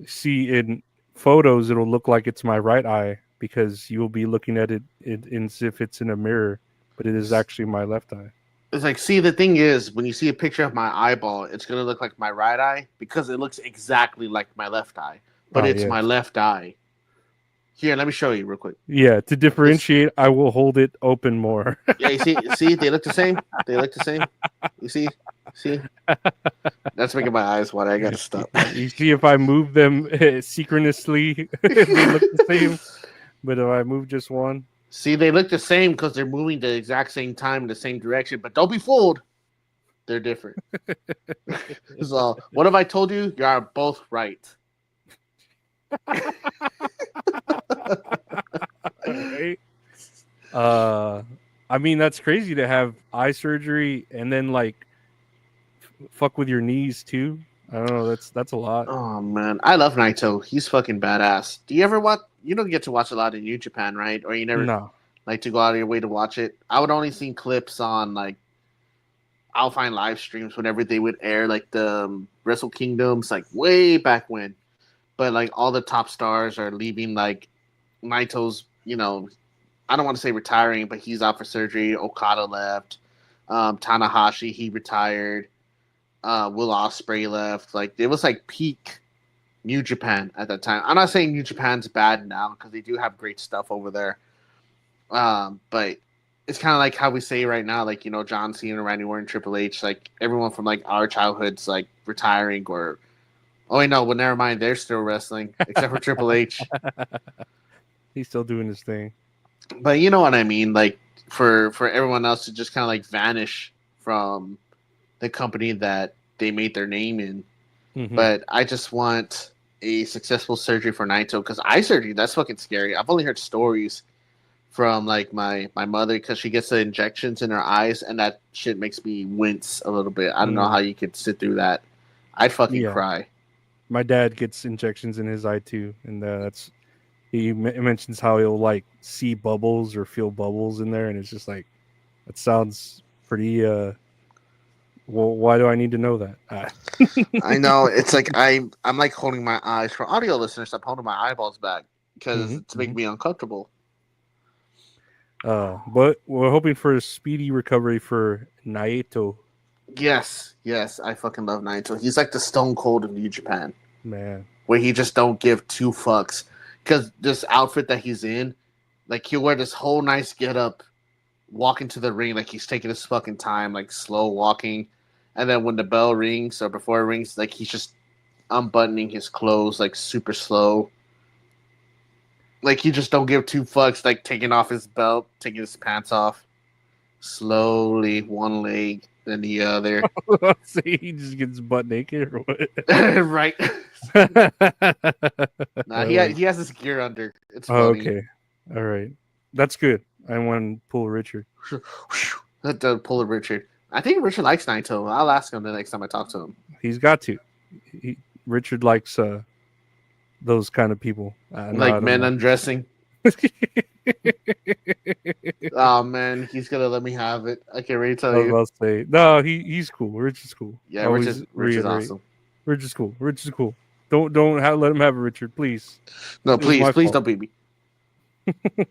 See, in photos, it'll look like it's my right eye because you'll be looking at it as if it's in a mirror, but it is actually my left eye. It's like, see, the thing is, when you see a picture of my eyeball, it's going to look like my right eye because it looks exactly like my left eye, but it's my left eye. Here, let me show you real quick. Yeah, to differentiate, I will hold it open more. Yeah, you see, they look the same. They look the same. You see, that's making my eyes water. I gotta stop. You see, if I move them synchronously, they look the same. But if I move just one, see, they look the same because they're moving the exact same time in the same direction. But don't be fooled; they're different. So, what have I told you? You are both right. Right. I mean, that's crazy to have eye surgery and then like fuck with your knees too. I don't know. That's a lot. Oh man, I love Naito. He's fucking badass. Do you ever watch? You don't get to watch a lot in New Japan, right? Or you never like to go out of your way to watch it. I would only see clips on like I'll find live streams whenever they would air like the Wrestle Kingdoms, like way back when. But like all the top stars are leaving, like Naito's, I don't want to say retiring, but he's out for surgery. Okada left. Tanahashi, he retired. Will Ospreay left. Like it was like peak New Japan at that time. I'm not saying New Japan's bad now because they do have great stuff over there. But it's kind of like how we say right now, like, John Cena, Randy Orton, Triple H, like everyone from like our childhoods, like retiring or, oh, wait, no, well, never mind. They're still wrestling except for Triple H. He's still doing his thing. But you know what I mean? Like for everyone else to just kind of like vanish from the company that they made their name in. Mm-hmm. But I just want a successful surgery for Naito because eye surgery, that's fucking scary. I've only heard stories from like my mother because she gets the injections in her eyes and that shit makes me wince a little bit. I don't know how you could sit through that. I'd fucking cry. My dad gets injections in his eye too, and he mentions how he'll like see bubbles or feel bubbles in there, and it's just like that sounds pretty. Well, why do I need to know that? I know it's like I'm like holding my eyes for audio listeners. I'm holding my eyeballs back because it's making me uncomfortable. But we're hoping for a speedy recovery for Naito. Yes, I fucking love Naito. He's like the Stone Cold of New Japan, man. Where he just don't give two fucks. Because this outfit that he's in, like he'll wear this whole nice getup, walk into the ring like he's taking his fucking time, like slow walking, and then when the bell rings or before it rings, like he's just unbuttoning his clothes like super slow. Like he just don't give two fucks, like taking off his belt, taking his pants off, slowly, one leg, then the other. See, he just gets butt naked or what? Right. Nah, he has his gear under. It's funny. Okay. All right. That's good. I want to pull Richard. Pull Richard. I think Richard likes Naito. I'll ask him the next time I talk to him. He's got to. Richard likes those kind of people. Like men undressing. Oh man, he's gonna let me have it. I can't really tell you. I'll say no. He's cool. Rich is cool. Yeah, Rich is awesome. Rich is cool. Rich is cool. Don't let him have it, Richard. Please. No, please don't beat me.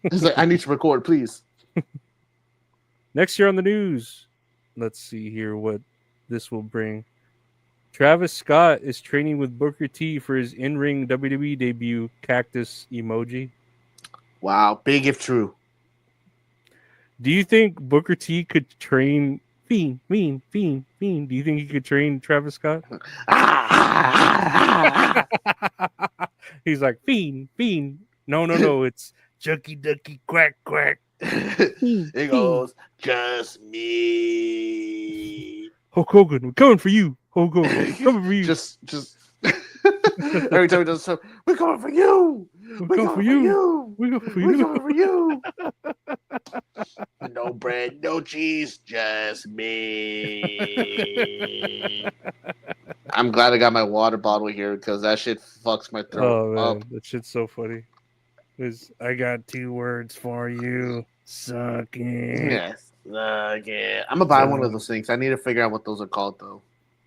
He's like, I need to record, please. Next year on the news, let's see here what this will bring. Travis Scott is training with Booker T for his in-ring WWE debut. Cactus emoji. Wow, big if true. Do you think Booker T could train Fiend? Do you think he could train Travis Scott? He's like, Fiend. No, it's Shucky Ducky Quack Quack. It goes, just me. Hulk Hogan, we're coming for you. Hulk Hogan, coming for you. just every time he does stuff, we're coming for you. we're We're coming for coming for you. you. We're coming for We're you. coming for you. No bread, no cheese, just me. I'm glad I got my water bottle here because that shit fucks my throat Oh man, up. that shit's so funny. I got 2 words for you. Suck it. Yes. Yeah. I'm gonna buy one of those things. I need to figure out what those are called though.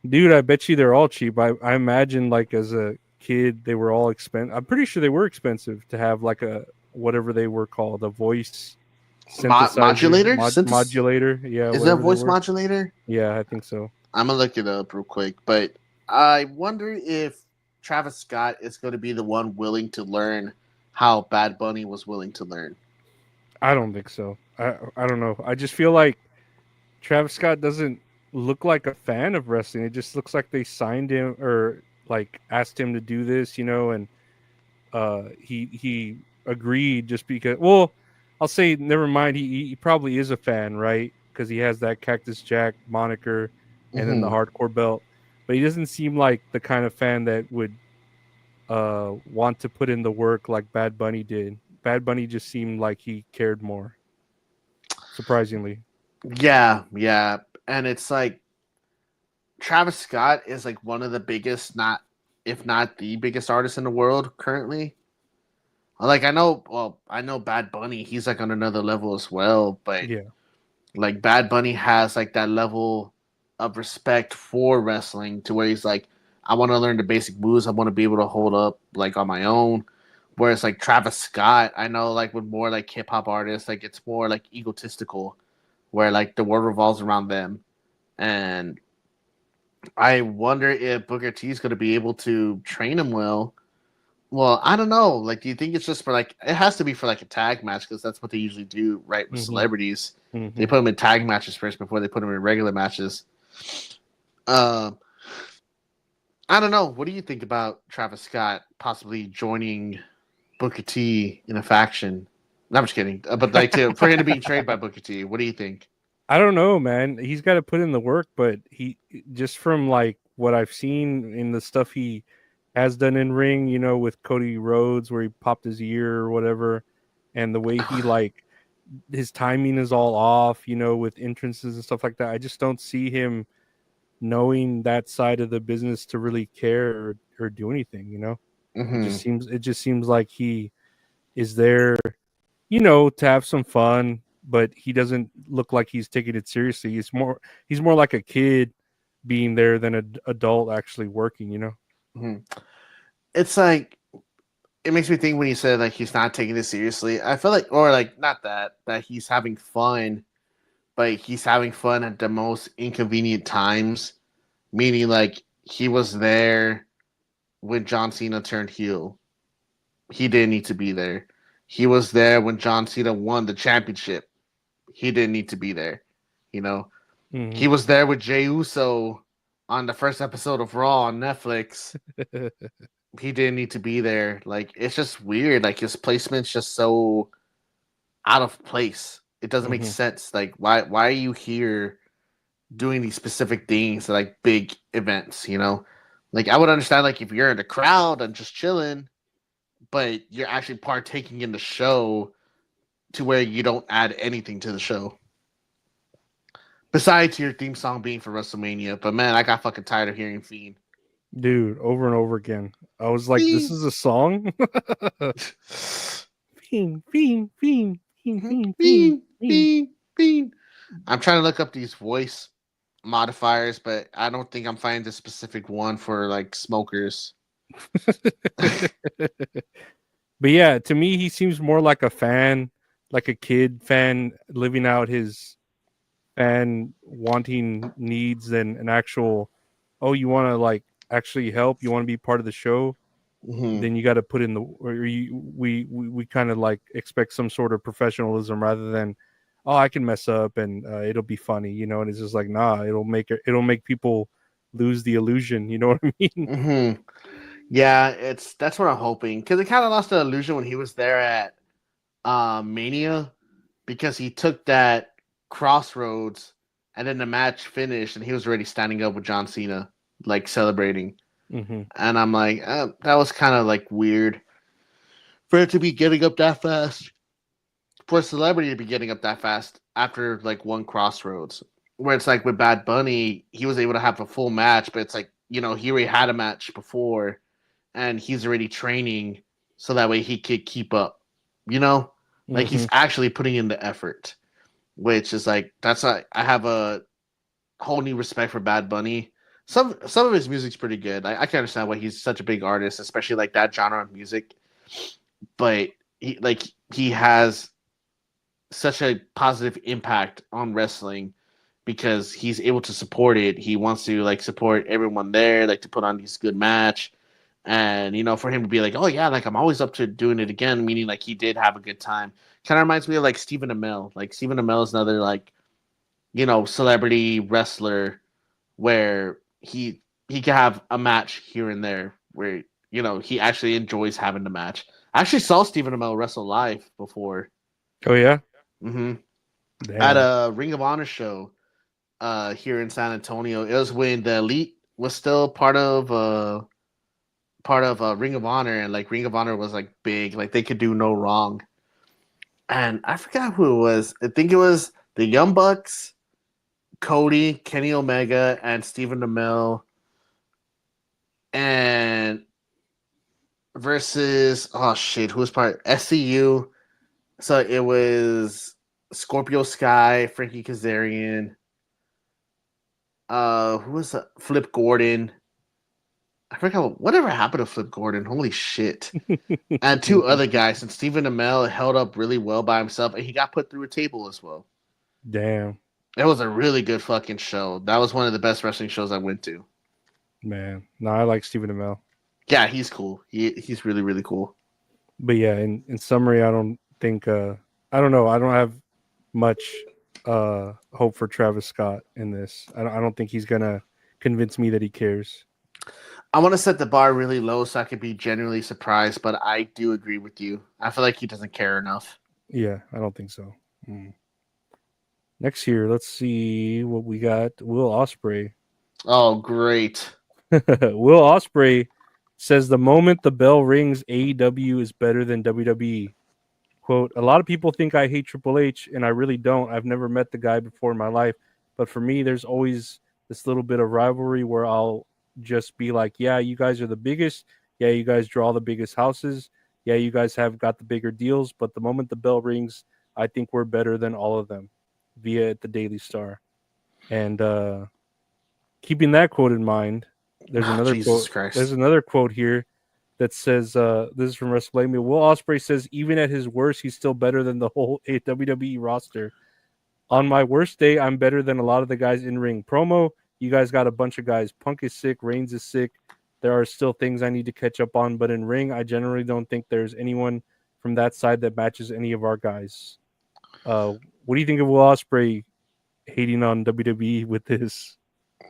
Dude, I bet you they're all cheap. I imagine like as a kid they were all expensive. I'm pretty sure they were expensive to have like a whatever they were called, a voice synthesizer, Modulator? modulator. Yeah, Is that a whatever they voice were. modulator? Yeah, I think so. I'm gonna look it up real quick. But I wonder if Travis Scott is going to be the one willing to learn how Bad Bunny was willing to learn. I don't think so. I don't know. I just feel like Travis Scott doesn't look like a fan of wrestling. It just looks like they signed him or like asked him to do this, and he agreed just because. Well, I'll say never mind. He probably is a fan, right? Because he has that Cactus Jack moniker and then the hardcore belt. But he doesn't seem like the kind of fan that would want to put in the work like Bad Bunny did. Bad Bunny just seemed like he cared more. Surprisingly. Yeah. And it's like Travis Scott is like one of the biggest, if not the biggest artist in the world currently. Like I know Bad Bunny, he's like on another level as well, but yeah, like Bad Bunny has like that level of respect for wrestling to where he's like, I want to learn the basic moves. I want to be able to hold up like on my own. Whereas like Travis Scott, I know like with more like hip hop artists, like it's more like egotistical, where like the world revolves around them. And I wonder if Booker T is going to be able to train him well. Well, I don't know. Like, do you think it's just for like it has to be for like a tag match because that's what they usually do, right? With celebrities, they put them in tag matches first before they put them in regular matches. I don't know. What do you think about Travis Scott possibly joining Booker T in a faction? No, I'm just kidding. But like for him to be traded by Booker T, what do you think? I don't know, man. He's got to put in the work, but he just from like what I've seen in the stuff he has done in ring, with Cody Rhodes where he popped his ear or whatever, and the way he like his timing is all off, with entrances and stuff like that. I just don't see him knowing that side of the business to really care or do anything, It just seems like he is there, to have some fun, but he doesn't look like he's taking it seriously. He's more like a kid being there than an adult actually working, It's like it makes me think when you said like he's not taking this seriously. I feel like, or like not that he's having fun, but he's having fun at the most inconvenient times. Meaning, like he was there when John Cena turned heel. He didn't need to be there. He was there when John Cena won the championship. He didn't need to be there. He was there with Jey Uso on the first episode of Raw on Netflix. He didn't need to be there. Like it's just weird. Like his placement's just so out of place. It doesn't make sense. Like why are you here doing these specific things like big events? Like I would understand like if you're in the crowd and just chilling, but you're actually partaking in the show to where you don't add anything to the show besides your theme song being for WrestleMania. But man, I got fucking tired of hearing Fiend. Dude, over and over again. I was like, Fiend. This is a song? Fiend, fiend, fiend, fiend, fiend, fiend, fiend, fiend. I'm trying to look up these voice modifiers, but I don't think I'm finding the specific one for like smokers. But yeah, to me, he seems more like a fan, like a kid fan living out his fan wanting needs than an actual, oh, you want to like actually help, you want to be part of the show, then you got to put in we kind of like expect some sort of professionalism rather than, oh, I can mess up and it'll be funny, and it's just like, nah, it'll make people lose the illusion, you know what I mean? Yeah, that's what I'm hoping, because it kind of lost the illusion when he was there at Mania, because he took that crossroads and then the match finished and he was already standing up with John Cena, like celebrating. Mm-hmm. And I'm like, that was kind of like weird for it to be getting up that fast. For a celebrity to be getting up that fast after like one crossroads. Where it's like with Bad Bunny, he was able to have a full match, but it's like, he already had a match before and he's already training so that way he could keep up, like he's actually putting in the effort, which is like, that's why I have a whole new respect for Bad Bunny. Some of his music's pretty good. I can understand why he's such a big artist, especially like that genre of music. But he has such a positive impact on wrestling because he's able to support it. He wants to like support everyone there, like to put on these good match. And for him to be like, oh yeah, like I'm always up to doing it again, meaning like he did have a good time. Kind of reminds me of like Stephen Amell. Like Stephen Amell is another like, celebrity wrestler where he can have a match here and there where he actually enjoys having the match. I actually saw Stephen Amell wrestle live before. Oh yeah. Mm-hmm. Damn. At a Ring of Honor show here in San Antonio. It was when the Elite was still part of Ring of Honor, and like Ring of Honor was like big, like they could do no wrong. And I forgot who it was. I think it was the Young Bucks, Cody, Kenny Omega, and Stephen Amell, and versus who was part SCU. So it was Scorpio Sky, Frankie Kazarian. Who was that? Flip Gordon. I forgot whatever happened to Flip Gordon. Holy shit. And two other guys. And Stephen Amell held up really well by himself, and he got put through a table as well. Damn. It was a really good fucking show. That was one of the best wrestling shows I went to. Man. No, I like Stephen Amell. Yeah, he's cool. He's really, really cool. But yeah, in summary, I don't think I don't know. I don't have much hope for Travis Scott in this. I don't think he's gonna convince me that he cares. I want to set the bar really low so I could be genuinely surprised, but I do agree with you. I feel like he doesn't care enough. Yeah, I don't think so. Next year, let's see what we got. Will Ospreay. Oh, great. Will Ospreay says the moment the bell rings, AEW is better than WWE. Quote, a lot of people think I hate Triple H, and I really don't. I've never met the guy before in my life. But for me, there's always this little bit of rivalry where I'll just be like, yeah, you guys are the biggest. Yeah, you guys draw the biggest houses. Yeah, you guys have got the bigger deals. But the moment the bell rings, I think we're better than all of them via at the Daily Star. And keeping that quote in mind, there's another Jesus quote. Christ. There's another quote here that says, this is from WrestleMania. Will Ospreay says, even at his worst, he's still better than the whole WWE roster. On my worst day, I'm better than a lot of the guys in ring. Promo, you guys got a bunch of guys. Punk is sick. Reigns is sick. There are still things I need to catch up on. But in ring, I generally don't think there's anyone from that side that matches any of our guys. What do you think of Will Ospreay hating on WWE with this?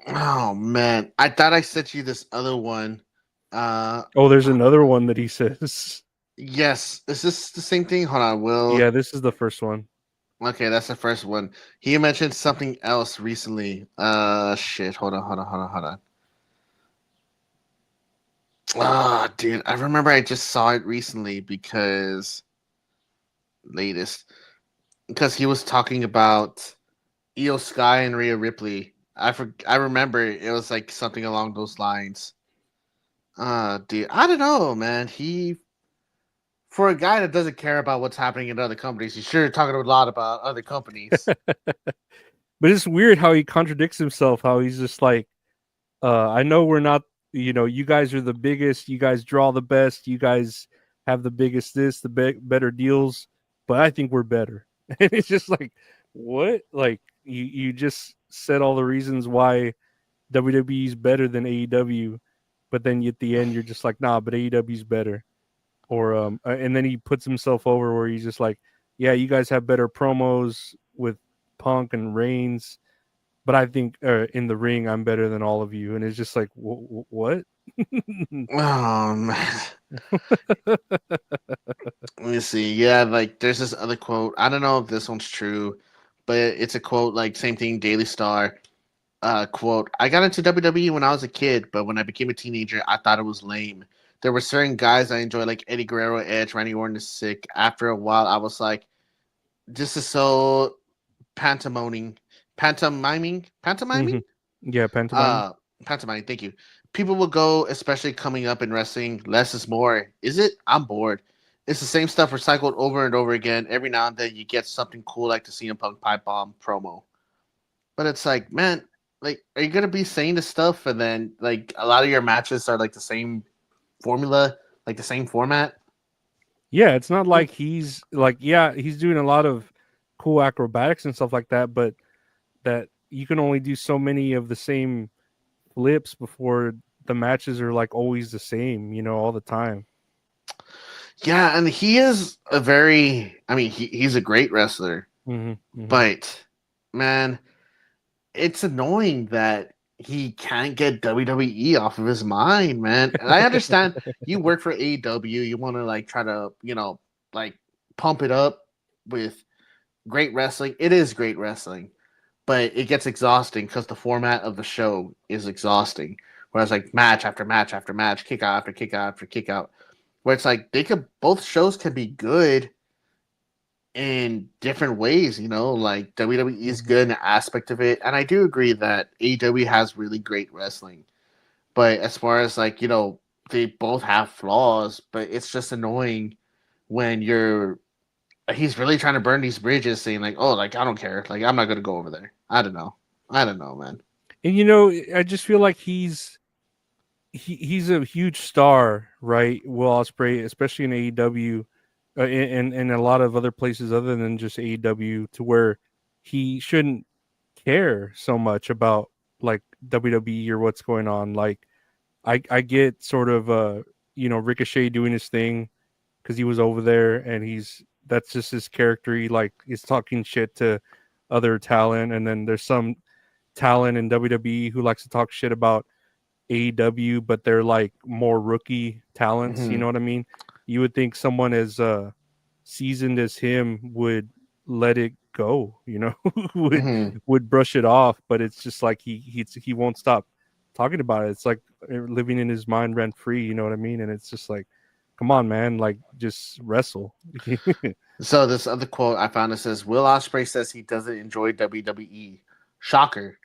Oh, man. I thought I sent you this other one. There's another one that he says. Yes. Is this the same thing? Hold on, Will. Yeah, this is the first one. Okay, that's the first one. He mentioned something else recently. Shit. Hold on. Dude, I remember I just saw it recently because he was talking about Io Sky and Rhea Ripley. I remember it was like something along those lines. Dude, I don't know, man. For a guy that doesn't care about what's happening in other companies, he's sure talking a lot about other companies. But it's weird how he contradicts himself, how he's just like, I know we're not, you guys are the biggest, you guys draw the best, you guys have the biggest better deals, but I think we're better. And it's just like, what? Like, you just said all the reasons why WWE is better than AEW, but then at the end, you're just like, nah, but AEW's better. Or and then he puts himself over where he's just like, yeah, you guys have better promos with Punk and Reigns, but I think in the ring I'm better than all of you, and it's just like what? Oh man. Let me see. Yeah, like there's this other quote. I don't know if this one's true, but it's a quote like same thing, Daily Star. Quote, I got into WWE when I was a kid, but when I became a teenager, I thought it was lame. There were certain guys I enjoyed, like Eddie Guerrero, Edge, Randy Orton is sick. After a while, I was like, this is so pantomiming, Hmm. pantomiming, Yeah, pantomime. uh, pantomime. Thank you. People will go, especially coming up in wrestling. Less is more. Is it? I'm bored. It's the same stuff recycled over and over again. Every now and then, you get something cool like the CM Punk pipe bomb promo. But it's like, man, like, are you gonna be saying this stuff, and then like a lot of your matches are like the same formula, like the same format? Yeah, it's not like he's like, yeah, he's doing a lot of cool acrobatics and stuff like that, but that you can only do so many of the same flips before the matches are like always the same, all the time. Yeah, and he is a very, I mean, he's a great wrestler, Hmm. Hmm. but man, it's annoying that he can't get WWE off of his mind, man. And I understand you work for AEW, you want to like try to, like pump it up with great wrestling. It is great wrestling, but it gets exhausting because the format of the show is exhausting. Whereas like match after match after match, kick out after kick out after kick out, where it's like both shows can be good in different ways, like WWE is good in an aspect of it. And I do agree that AEW has really great wrestling. But as far as like, they both have flaws, but it's just annoying when he's really trying to burn these bridges saying like, oh, like I don't care. Like I'm not gonna go over there. I don't know. I don't know, man. And I just feel like he's a huge star, right? Will Ospreay, especially in AEW, and a lot of other places other than just AEW, to where he shouldn't care so much about like WWE or what's going on. Like I get sort of Ricochet doing his thing because he was over there and that's just his character. He's talking shit to other talent, and then there's some talent in WWE who likes to talk shit about AEW, but they're like more rookie talents. You Mm-hmm. know what I mean? You would think someone as seasoned as him would let it go. would Mm-hmm. would brush it off. But it's just like he won't stop talking about it. It's like living in his mind rent free. You know what I mean? And it's just like, come on, man! Like just wrestle. So this other quote I found, it says Will Ospreay says he doesn't enjoy WWE. Shocker.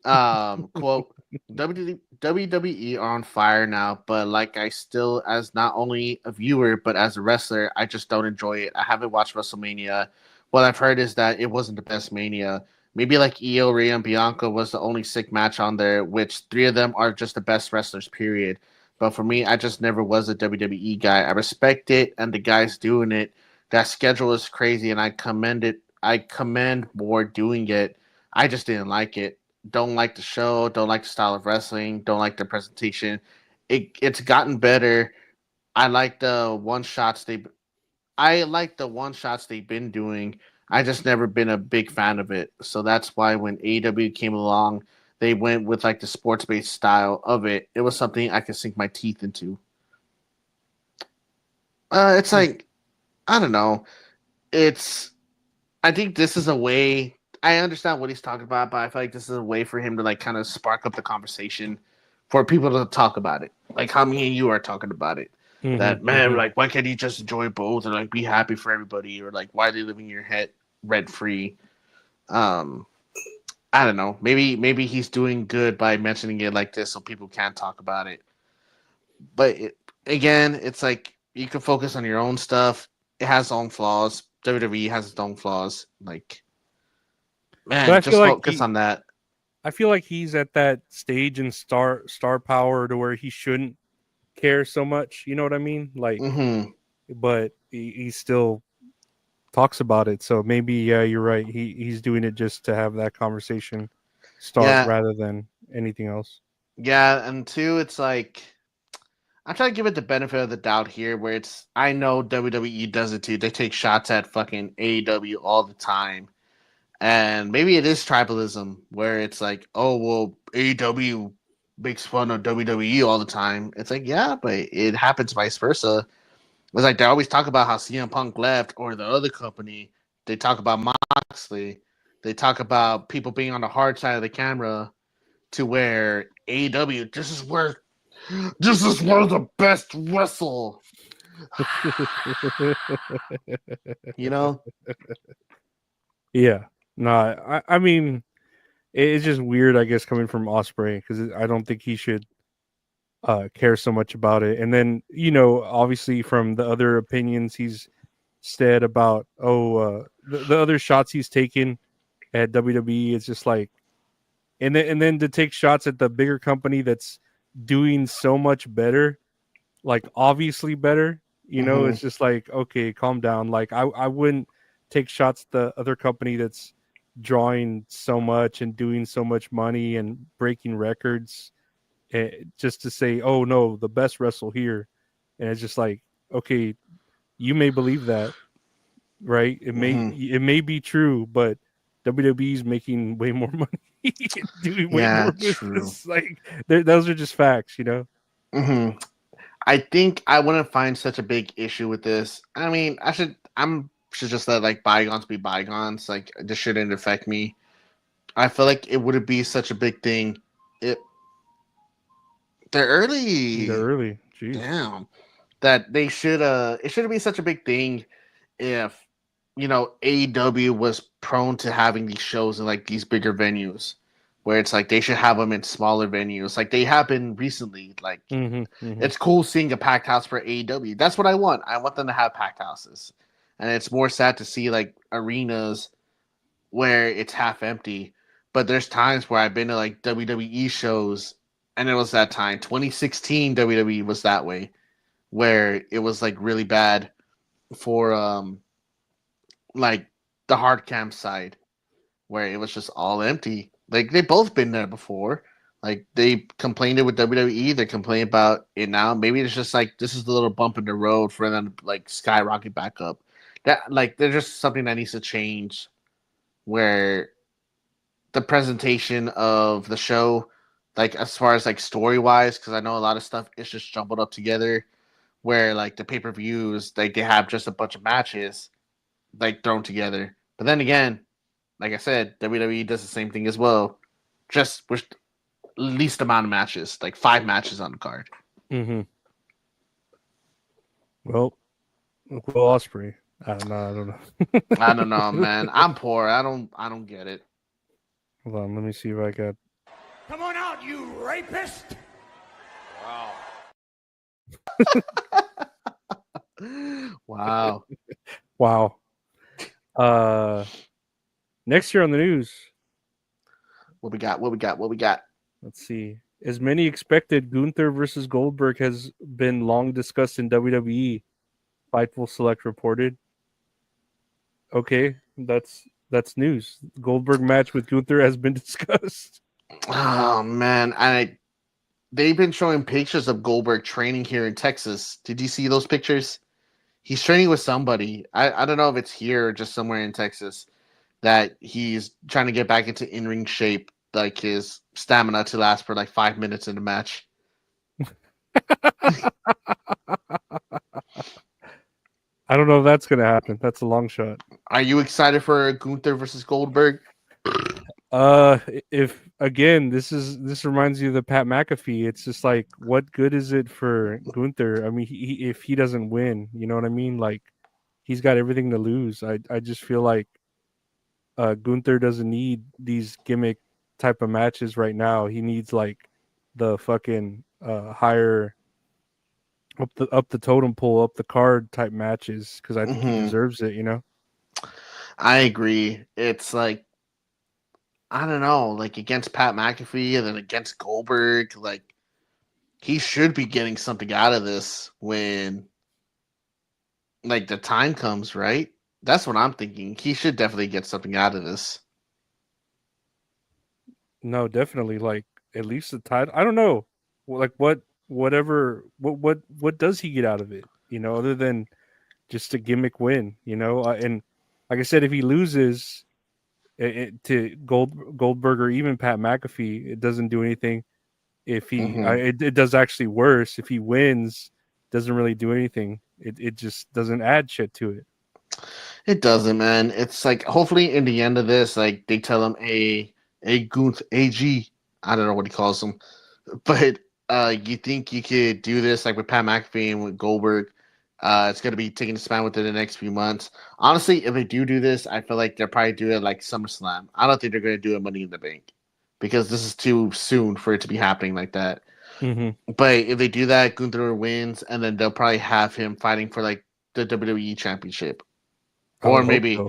Quote, WWE are on fire now, but like I still, as not only a viewer, but as a wrestler, I just don't enjoy it. I haven't watched WrestleMania. What I've heard is that it wasn't the best Mania. Maybe like Io, Rhea, and Bianca was the only sick match on there, which three of them are just the best wrestlers, period. But for me, I just never was a WWE guy. I respect it, and the guys doing it. That schedule is crazy, and I commend it. I commend more doing it. I just didn't like it. Don't like the show, don't like the style of wrestling, don't like the presentation. It's gotten better. I like the one shots they've been doing. I just never been a big fan of it. So that's why when AEW came along, they went with like the sports based style of it. It was something I could sink my teeth into. It's like, I don't know. It's I think this is a way. I understand what he's talking about, but I feel like this is a way for him to like kind of spark up the conversation for people to talk about it, like how me and you are talking about it. Hmm. That man, like, why can't he just enjoy both and like be happy for everybody, or like why are they living in your head rent free? Um, I don't know. Maybe he's doing good by mentioning it like this, so people can't talk about it. But again, it's like you can focus on your own stuff. It has its own flaws. WWE has its own flaws. Like, But man, just focus on that. I feel like he's at that stage in star power to where he shouldn't care so much. You know what I mean? Like, Mm-hmm. but he still talks about it. So maybe, yeah, you're right. He's doing it just to have that conversation start Yeah, rather than anything else. yeah, and two, it's like I'm trying to give it the benefit of the doubt here, where I know WWE does it too. They take shots at fucking AEW all the time, And maybe it is tribalism where it's like, oh well, AEW makes fun of WWE all the time. It's like, yeah, but it happens vice versa. It's like they always talk about how CM Punk left or the other company. They talk about Moxley. They talk about people being on the hard side of the camera to where AEW, this is where the best wrestle. You know? Yeah. No, I mean, it's just weird, I guess, coming from Osprey because I don't think he should care so much about it. And then, obviously from the other opinions he's said about the other shots he's taken at WWE, it's just like, and then to take shots at the bigger company that's doing so much better, like obviously better, it's just like, okay, calm down. Like I wouldn't take shots at the other company that's drawing so much and doing so much money and breaking records, just to say, oh no, the best wrestle here. And it's just like, okay, you may believe that, right? It may be true, but WWE's making way more money, doing way Yeah, more true. business. Like those are just facts, I think I wouldn't find such a big issue with this. I mean, should just let like bygones be bygones. Like this shouldn't affect me. I feel like it wouldn't be such a big thing. It they're They're early. early. Jeez. Damn. That they should it shouldn't be such a big thing if AEW was prone to having these shows in like these bigger venues where it's like they should have them in smaller venues like they happen recently. Like it's cool seeing a packed house for AEW. That's what I want. I want them to have packed houses. And it's more sad to see like arenas where it's half empty. But there's times where I've been to like WWE shows and it was that time. 2016 WWE was that way where it was like really bad for like the hard cam side where it was just all empty. Like they both been there before. Like they complained it with WWE, they complain about it now. Maybe it's just like this is the little bump in the road for them to like skyrocket back up. That like there's just something that needs to change where the presentation of the show, like as far as like story wise, because I know a lot of stuff is just jumbled up together. Where like the pay per views, like they have just a bunch of matches like thrown together. But then again, like I said, WWE does the same thing as well, just with least amount of matches, like 5 matches on the card. Well, Osprey. I don't know. I don't know, man. I'm poor. I don't get it. Hold on, let me see if I got. Come on out, you rapist! Wow. Wow. Next year on the news. What we got? Let's see. As many expected, Gunther versus Goldberg has been long discussed in WWE. Fightful Select reported. Okay, that's news. Goldberg match with Gunther has been discussed. Oh man, they've been showing pictures of Goldberg training here in Texas. Did you see those pictures? He's training with somebody. I don't know if it's here or just somewhere in Texas that he's trying to get back into in-ring shape, like his stamina to last for like 5 minutes in the match. I don't know if that's going to happen. That's a long shot. Are you excited for Gunther versus Goldberg? If again, this reminds you of the Pat McAfee. It's just like, what good is it for Gunther? I mean, if he doesn't win, you know what I mean? Like, he's got everything to lose. I just feel like Gunther doesn't need these gimmick type of matches right now. He needs like the fucking higher up the totem pole, up the card type matches because I think he deserves it. I agree. It's like, I don't know, like against Pat McAfee and then against Goldberg, like he should be getting something out of this when like the time comes, right? That's what I'm thinking. He should definitely get something out of this. No, definitely. Like at least the title. I don't know. Like what does he get out of it? Other than just a gimmick win. And like I said, if he loses, to Goldberg or even Pat McAfee, it doesn't do anything. If he, it does actually worse. If he wins, doesn't really do anything. It just doesn't add shit to it. It doesn't, man. It's like hopefully in the end of this, like they tell him a Gunther AG. I don't know what he calls him, but you think you could do this like with Pat McAfee and with Goldberg? It's gonna be taking a span within the next few months. Honestly, if they do this, I feel like they'll probably do it like SummerSlam. I don't think they're gonna do it Money in the Bank because this is too soon for it to be happening like that. But if they do that, Gunther wins, and then they'll probably have him fighting for like the WWE Championship. Or maybe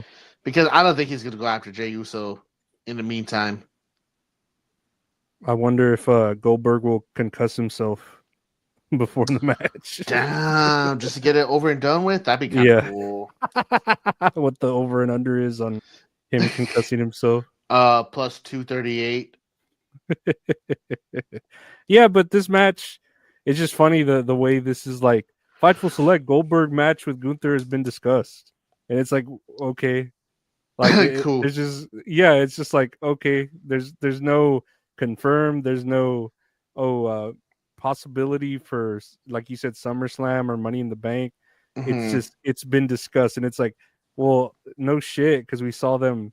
because I don't think he's gonna go after Jey Uso in the meantime. I wonder if Goldberg will concuss himself before the match. Damn, just to get it over and done with. That'd be kind of cool. What the over and under is on him concussing himself. Plus 238. Yeah, but this match, it's just funny the way this is like Fightful Select Goldberg match with Gunther has been discussed. And it's like, okay, like cool. It's just it's just like, okay, there's no confirmed, there's no possibility for, like you said, SummerSlam or Money in the Bank. It's just it's been discussed, and it's like, well, no shit, because we saw them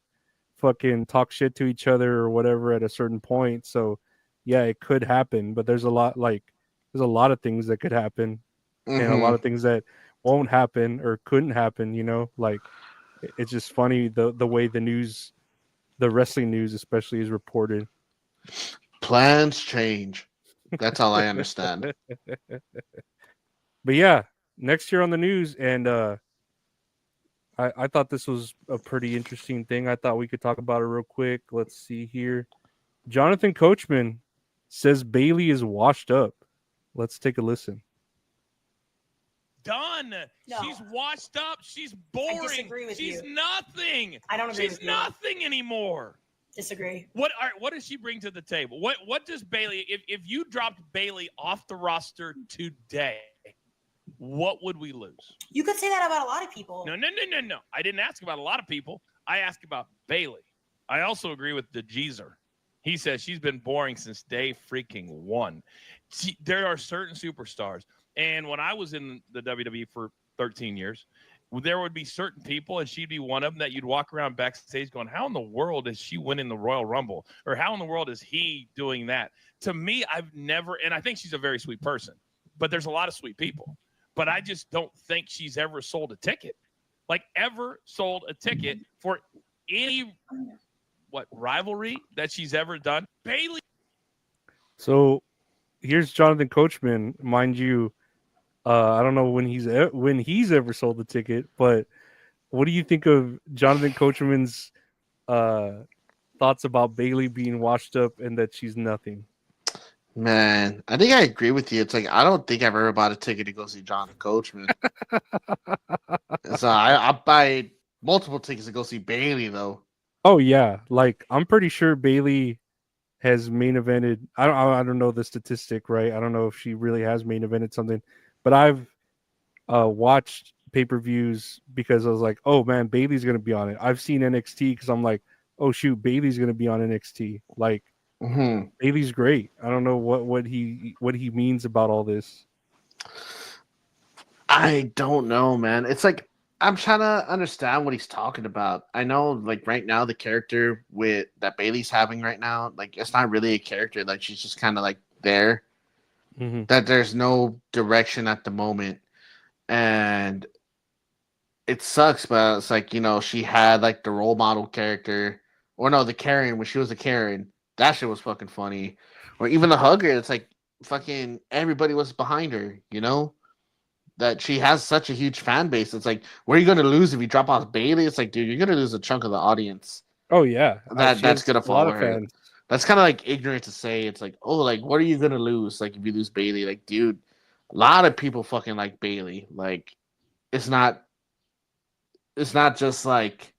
fucking talk shit to each other or whatever at a certain point. So yeah, it could happen, but there's a lot of things that could happen, and a lot of things that won't happen or couldn't happen, you know. Like, it's just funny the way the wrestling news especially is reported. Plans change. That's all I understand. But yeah, next year on the news, and I thought this was a pretty interesting thing. I thought we could talk about it real quick. Let's see here. Jonathan Coachman says Bayley is washed up. Let's take a listen. Done. No. She's washed up. She's boring. I disagree with She's you. nothing. I don't agree She's with you. nothing anymore. Disagree. What does she bring to the table? What does Bayley, if you dropped Bayley off the roster today, what would we lose? You could say that about a lot of people. No. I didn't ask about a lot of people. I asked about Bayley. I also agree with the Jeezer. He says she's been boring since day freaking one. There are certain superstars. And when I was in the WWE for 13 years, there would be certain people, and she'd be one of them, that you'd walk around backstage going, how in the world is she winning the Royal Rumble? Or how in the world is he doing that? To me, I've never, and I think she's a very sweet person, but there's a lot of sweet people. But I just don't think she's ever sold a ticket. Like, ever sold a ticket for any, rivalry that she's ever done. Bayley. So here's Jonathan Coachman, mind you. I don't know when he's ever sold the ticket, but what do you think of Jonathan Coachman's thoughts about Bayley being washed up and that she's nothing? Man, I think I agree with you. It's like, I don't think I've ever bought a ticket to go see Jonathan Coachman. So I buy multiple tickets to go see Bayley, though. Oh yeah, like I'm pretty sure Bayley has main evented. I don't know the statistic, right? I don't know if she really has main evented something. But I've watched pay-per-views because I was like, oh, man, Bayley's going to be on it. I've seen NXT because I'm like, oh, shoot, Bayley's going to be on NXT. Like, Bayley's great. I don't know what he means about all this. I don't know, man. It's like, I'm trying to understand what he's talking about. I know, like, right now, the character that Bayley's having right now, like, it's not really a character. Like, she's just kind of, like, there. That there's no direction at the moment, and it sucks. But it's like, you know, she had like the role model character, or no, the Karen, when she was a Karen. That shit was fucking funny. Or even the hugger. It's like fucking everybody was behind her. You know, that she has such a huge fan base. It's like, where are you gonna lose if you drop off Bayley? It's like, dude, you're gonna lose a chunk of the audience. Oh yeah, that's gonna follow her. That's kind of like ignorant to say. It's like, oh, like, what are you gonna lose? Like, if you lose Bayley, like, dude, a lot of people fucking like Bayley. Like, it's not just like,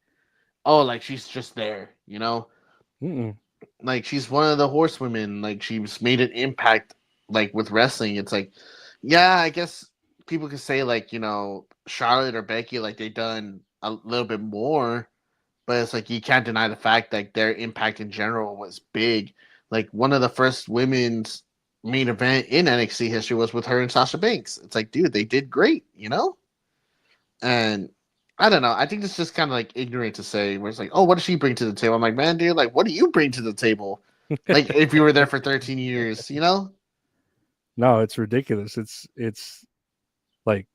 oh, like she's just there, you know? Like, she's one of the horsewomen. Like, she's made an impact, like, with wrestling. It's like, yeah, I guess people could say, like, you know, Charlotte or Becky, like, they done a little bit more, but it's like you can't deny the fact that their impact in general was big. Like one of the first women's main event in NXT history was with her and Sasha Banks. It's like, dude, they did great, you know? And I don't know. I think it's just kind of like ignorant to say where it's like, oh, what does she bring to the table? I'm like, man, dude, like, what do you bring to the table? Like, if you were there for 13 years, you know? No, it's ridiculous. It's like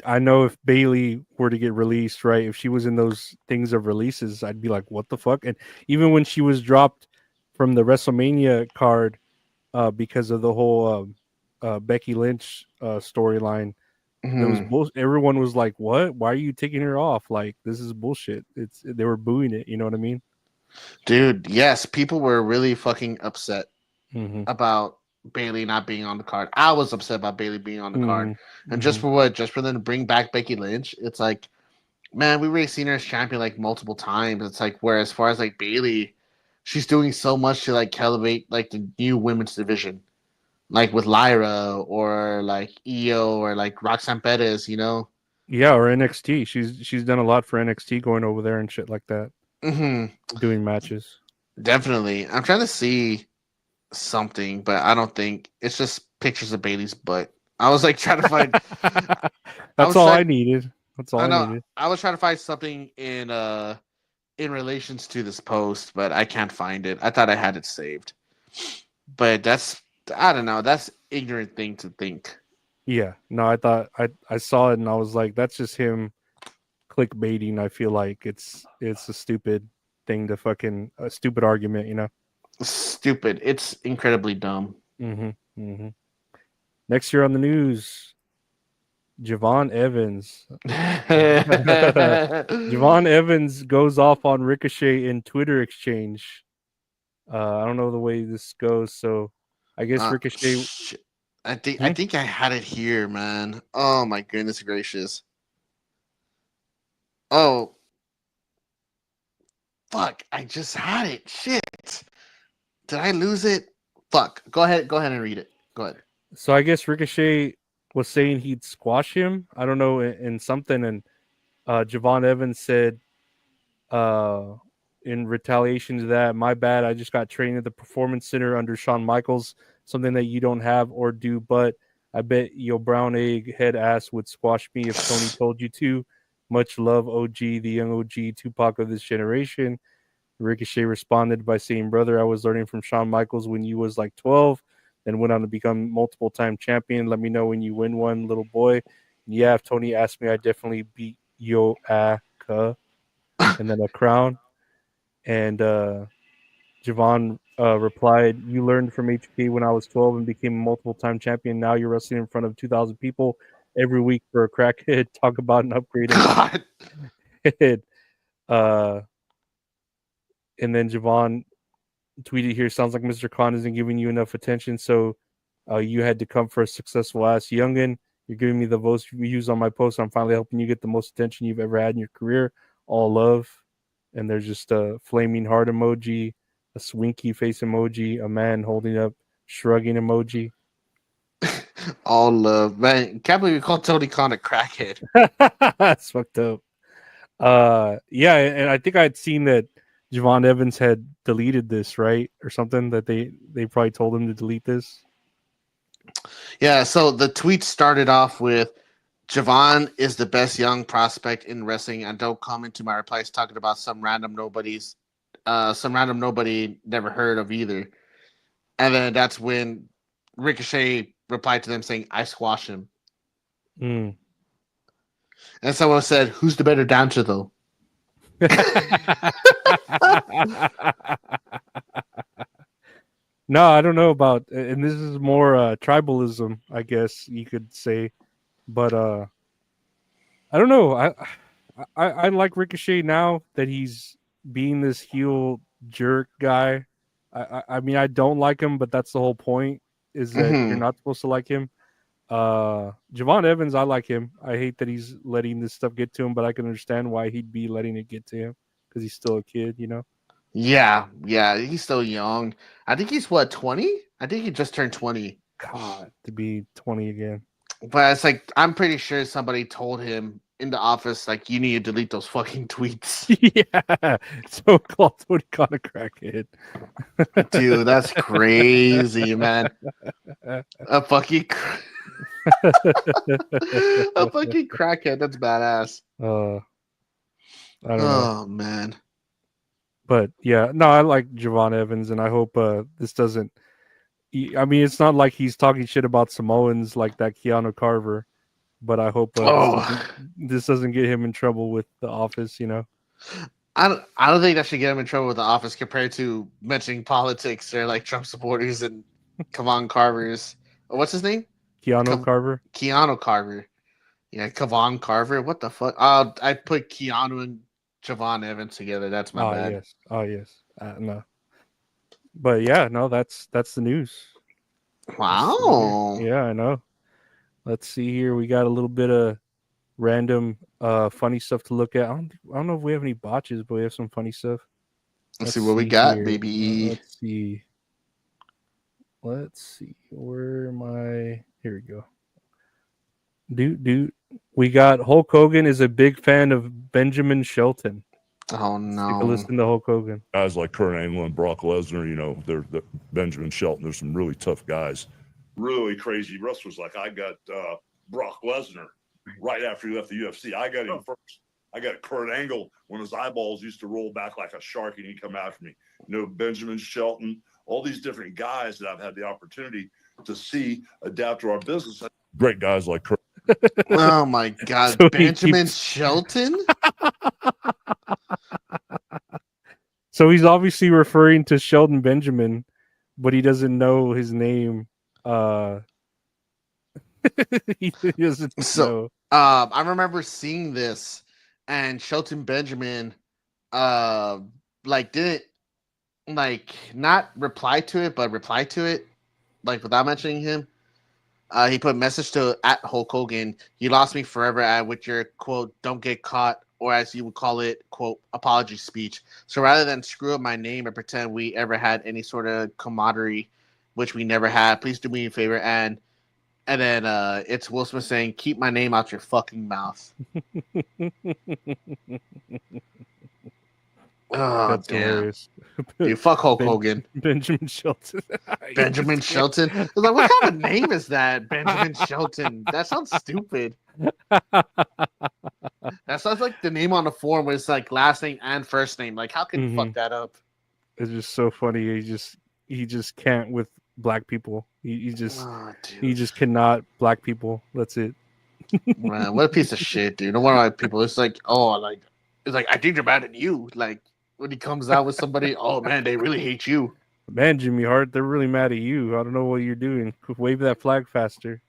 I know if Bailey were to get released, right? If she was in those things of releases, I'd be like, what the fuck? And even when she was dropped from the WrestleMania card, because of the whole Becky Lynch storyline, there was everyone was like, what? Why are you taking her off? Like, this is bullshit. They were booing it. You know what I mean? Dude, yes, people were really fucking upset Mm-hmm. about Bailey not being on the card. I was upset about Bailey being on the card. And just for what? Just for them to bring back Becky Lynch? It's like, man, we've already seen her as champion like multiple times. It's like, where as far as like Bailey, she's doing so much to like elevate like the new women's division. Like with Lyra or like Io or like Roxanne Perez, you know? Yeah, or NXT. She's done a lot for NXT going over there and shit like that. Doing matches. Definitely. I'm trying to see something, but I don't think it's just pictures of Bailey's butt. I was like trying to find. That's all I needed. That's all I needed. I was trying to find something in relations to this post, but I can't find it. I thought I had it saved, but I don't know. That's ignorant thing to think. Yeah, no, I thought I saw it and I was like, that's just him clickbaiting. I feel like it's a stupid thing to fucking a stupid argument, you know. Stupid. It's incredibly dumb. Next year on the news, Javon Evans. Javon Evans goes off on Ricochet in Twitter exchange. I don't know the way this goes, so I guess Ricochet. I think I had it here, man. Oh my goodness gracious. Oh. Fuck, I just had it. Shit. Did I lose it? Fuck. Go ahead and read it. Go ahead. So I guess Ricochet was saying he'd squash him. I don't know, in something, and Javon Evans said in retaliation to that, my bad, I just got trained at the Performance Center under Shawn Michaels, something that you don't have or do, but I bet your brown egg head ass would squash me if Tony told you to. Much love, OG, the young OG, Tupac of this generation. Ricochet responded by saying, brother, I was learning from Shawn Michaels when you was like 12, then went on to become multiple-time champion. Let me know when you win one, little boy. Yeah, if Tony asked me, I definitely beat yo and then a crown. And Javon replied, you learned from HK when I was 12 and became a multiple-time champion. Now you're wrestling in front of 2,000 people every week for a crackhead. Talk about an upgrade. And then Javon tweeted here, sounds like Mr. Khan isn't giving you enough attention, so you had to come for a successful ass youngin. You're giving me the most views on my post. I'm finally helping you get the most attention you've ever had in your career. All love. And there's just a flaming heart emoji, a swinky face emoji, a man holding up shrugging emoji. All love, man. Can't believe you called Tony Khan a crackhead. That's fucked up. Yeah, and I think I'd seen that Javon Evans had deleted this, right? Or something, that they probably told him to delete this. Yeah, so the tweet started off with Javon is the best young prospect in wrestling, and don't come into my replies talking about some random nobody never heard of either. And then that's when Ricochet replied to them saying, I squash him. And someone said, who's the better dancer though? No, I don't know about, and this is more tribalism, I guess you could say, but I don't know. I like Ricochet now that he's being this heel jerk guy. I mean, I don't like him, but that's the whole point, is that you're not supposed to like him. Javon Evans, I like him. I hate that he's letting this stuff get to him, but I can understand why he'd be letting it get to him, because he's still a kid, you know? Yeah, he's still young. I think he's 20? I think he just turned 20. God, to be 20 again. But it's like, I'm pretty sure somebody told him in the office, like, you need to delete those fucking tweets. Yeah. So called what he called a crackhead. Dude, that's crazy, man. A fucking a fucking crackhead. That's badass. I don't know. Oh man. But yeah, no, I like Javon Evans, and I hope this doesn't. I mean, it's not like he's talking shit about Samoans like that Keanu Carver, but I hope this doesn't get him in trouble with the office. You know, I don't think that should get him in trouble with the office compared to mentioning politics or like Trump supporters and Kavon Carver's. What's his name? Keanu Carver. Keanu Carver. Yeah, Kavon Carver. What the fuck? I put Keanu and Javon Evans together. That's my bad. Yes. Oh yes. No. But yeah, no, that's the news. Wow. Yeah, I know. Let's see here. We got a little bit of random funny stuff to look at. I don't know if we have any botches, but we have some funny stuff. Let's see what we got, here. baby. Let's see. Where am I? Here we go. Dude. We got Hulk Hogan is a big fan of Benjamin Shelton. Oh no! Take a listen to Hulk Hogan. Guys like Kurt Angle and Brock Lesnar, you know, they're Benjamin Shelton. There's some really tough guys, really crazy wrestlers. Like I got Brock Lesnar right after he left the UFC. I got him first. I got Kurt Angle when his eyeballs used to roll back like a shark and he'd come after me. You know, Benjamin Shelton, all these different guys that I've had the opportunity to see adapt to our business. Great guys like Kurt. Oh my God, so Benjamin Shelton. So he's obviously referring to Shelton Benjamin, but he doesn't know his name. He doesn't know. I remember seeing this, and Shelton Benjamin, didn't not reply to it, but reply to it, like without mentioning him. He put a message to at Hulk Hogan. You lost me forever with your quote, "Don't get caught," or as you would call it, quote, apology speech. So rather than screw up my name and pretend we ever had any sort of camaraderie, which we never had, please do me a favor. And then it's Will Smith saying, "Keep my name out your fucking mouth." Oh, that's damn. Hilarious. Dude, fuck Hulk Hogan. Benjamin Shelton. Benjamin Shelton. I was like, what kind of name is that? Benjamin Shelton. That sounds stupid. That sounds like the name on the form was like last name and first name. Like, how can you fuck that up? It's just so funny. He just can't with black people. He just cannot black people. That's it. Man, what a piece of shit, dude. No one like people. It's like, it's like I think they're better than you. Like when he comes out with somebody, oh man, they really hate you. Man, Jimmy Hart, they're really mad at you. I don't know what you're doing. Wave that flag faster.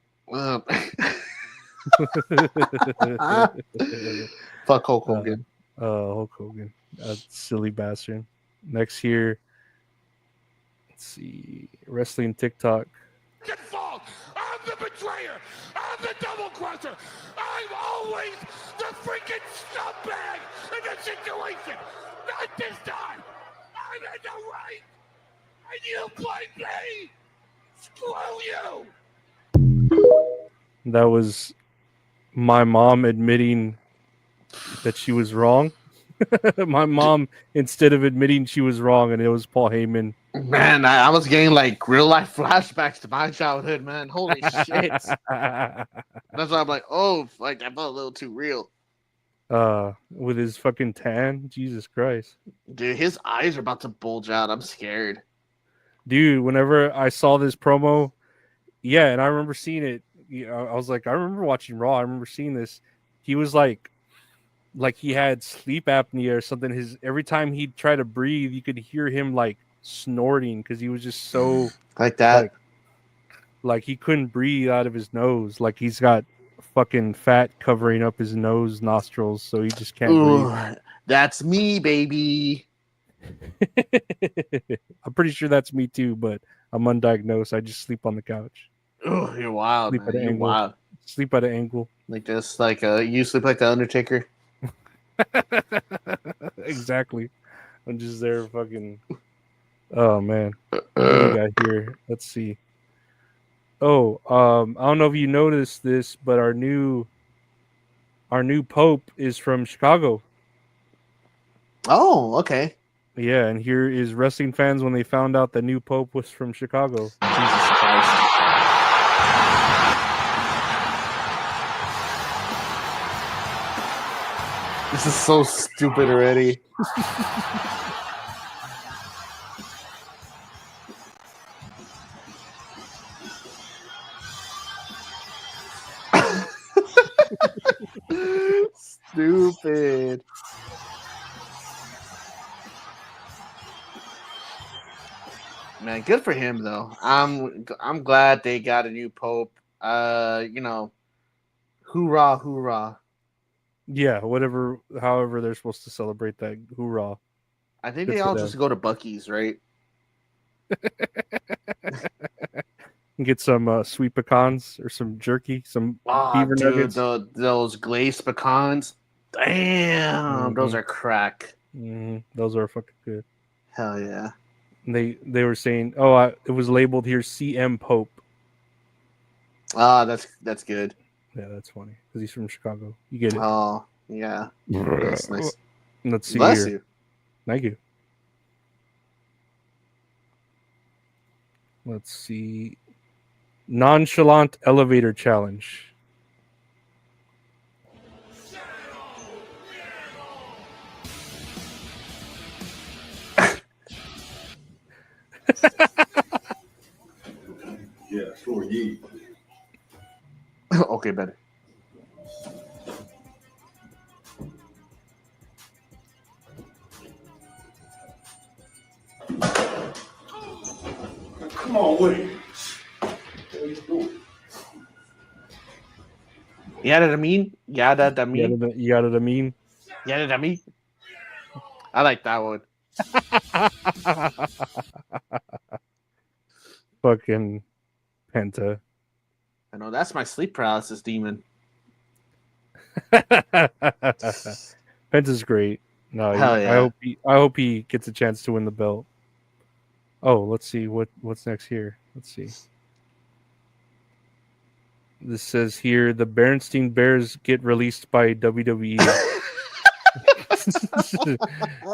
Fuck Hulk Hogan. Hulk Hogan. Silly bastard. Next here, let's see. Wrestling TikTok. Fault. I'm the betrayer. I'm the double crusher. I'm always the freaking scumbag in the situation. Not this time. I'm in the right. And you blame me. Screw you. That was my mom admitting that she was wrong. My mom, instead of admitting she was wrong, and it was Paul Heyman. Man, I was getting like real life flashbacks to my childhood, man. Holy shit. That's why I'm like, oh, like I felt a little too real. With his fucking tan, Jesus Christ. Dude, his eyes are about to bulge out. I'm scared. Dude, whenever I saw this promo, yeah, and I remember seeing it. I was like, I remember watching Raw. I remember seeing this. He was like he had sleep apnea or something. Every time he'd try to breathe, you could hear him like snorting because he was just so like that. Like he couldn't breathe out of his nose. Like he's got fucking fat covering up his nose, nostrils, so he just can't breathe. That's me, baby. I'm pretty sure that's me too, but I'm undiagnosed. I just sleep on the couch. Oh, you're wild. Sleep man. at an You're angle. wild. Sleep at an angle. Like this, like you sleep like the Undertaker. Exactly. I'm just there fucking. Oh man. What do we got here? Let's see. Oh, I don't know if you noticed this, but our new our new pope is from Chicago. Oh, okay. Yeah, and here is wrestling fans when they found out the new pope was from Chicago. Jesus Christ. This is so stupid already. Stupid. Man, good for him though. I'm glad they got a new pope. Hoorah, hoorah. Yeah, however they're supposed to celebrate that. Hoorah. I think Good they for all them. just go to Buc-ee's, right? Get some sweet pecans or some jerky, some beaver Dude, nuggets. those glazed pecans. Damn, those are crack. Those are fucking good. Hell yeah. And they were saying, it was labeled here CM Pope. That's good. Yeah, that's funny because he's from Chicago. You get it. Oh, yeah. That's nice. Let's see Bless here. you. Thank you. Let's see. Nonchalant elevator challenge. Yeah, for ye. Okay, better. Come on with it. What are you doing? Yada da mean? Yada da mean? Yada da mean? Yada da mean? I like that one. Fucking Penta. I know that's my sleep paralysis demon. Penta's great. No, Hell yeah. I hope he gets a chance to win the belt. Oh, let's see what's next here. Let's see. This says here the Berenstein Bears get released by WWE.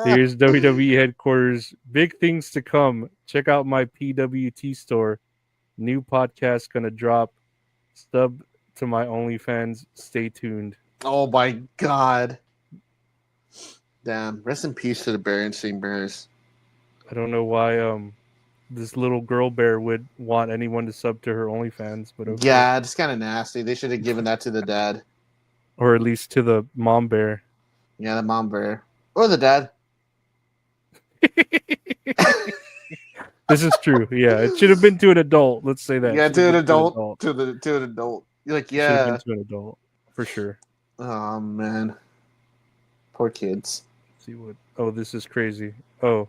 Here's WWE headquarters. Big things to come. Check out my PWT store. New podcast gonna drop. Stub to my OnlyFans. Stay tuned. Oh my god. Damn. Rest in peace to the Berenstein Bears. I don't know why this little girl bear would want anyone to sub to her OnlyFans, but okay. Yeah, it's kind of nasty. They should have given that to the dad. Or at least to the mom bear. Yeah, the mom bear. Or the dad. This is true. Yeah, it should have been to an adult. Let's say that. Yeah, to an adult. To an adult. You're like, yeah. Should have been to an adult for sure. Oh man, poor kids. Let's see what? Oh, this is crazy. Oh,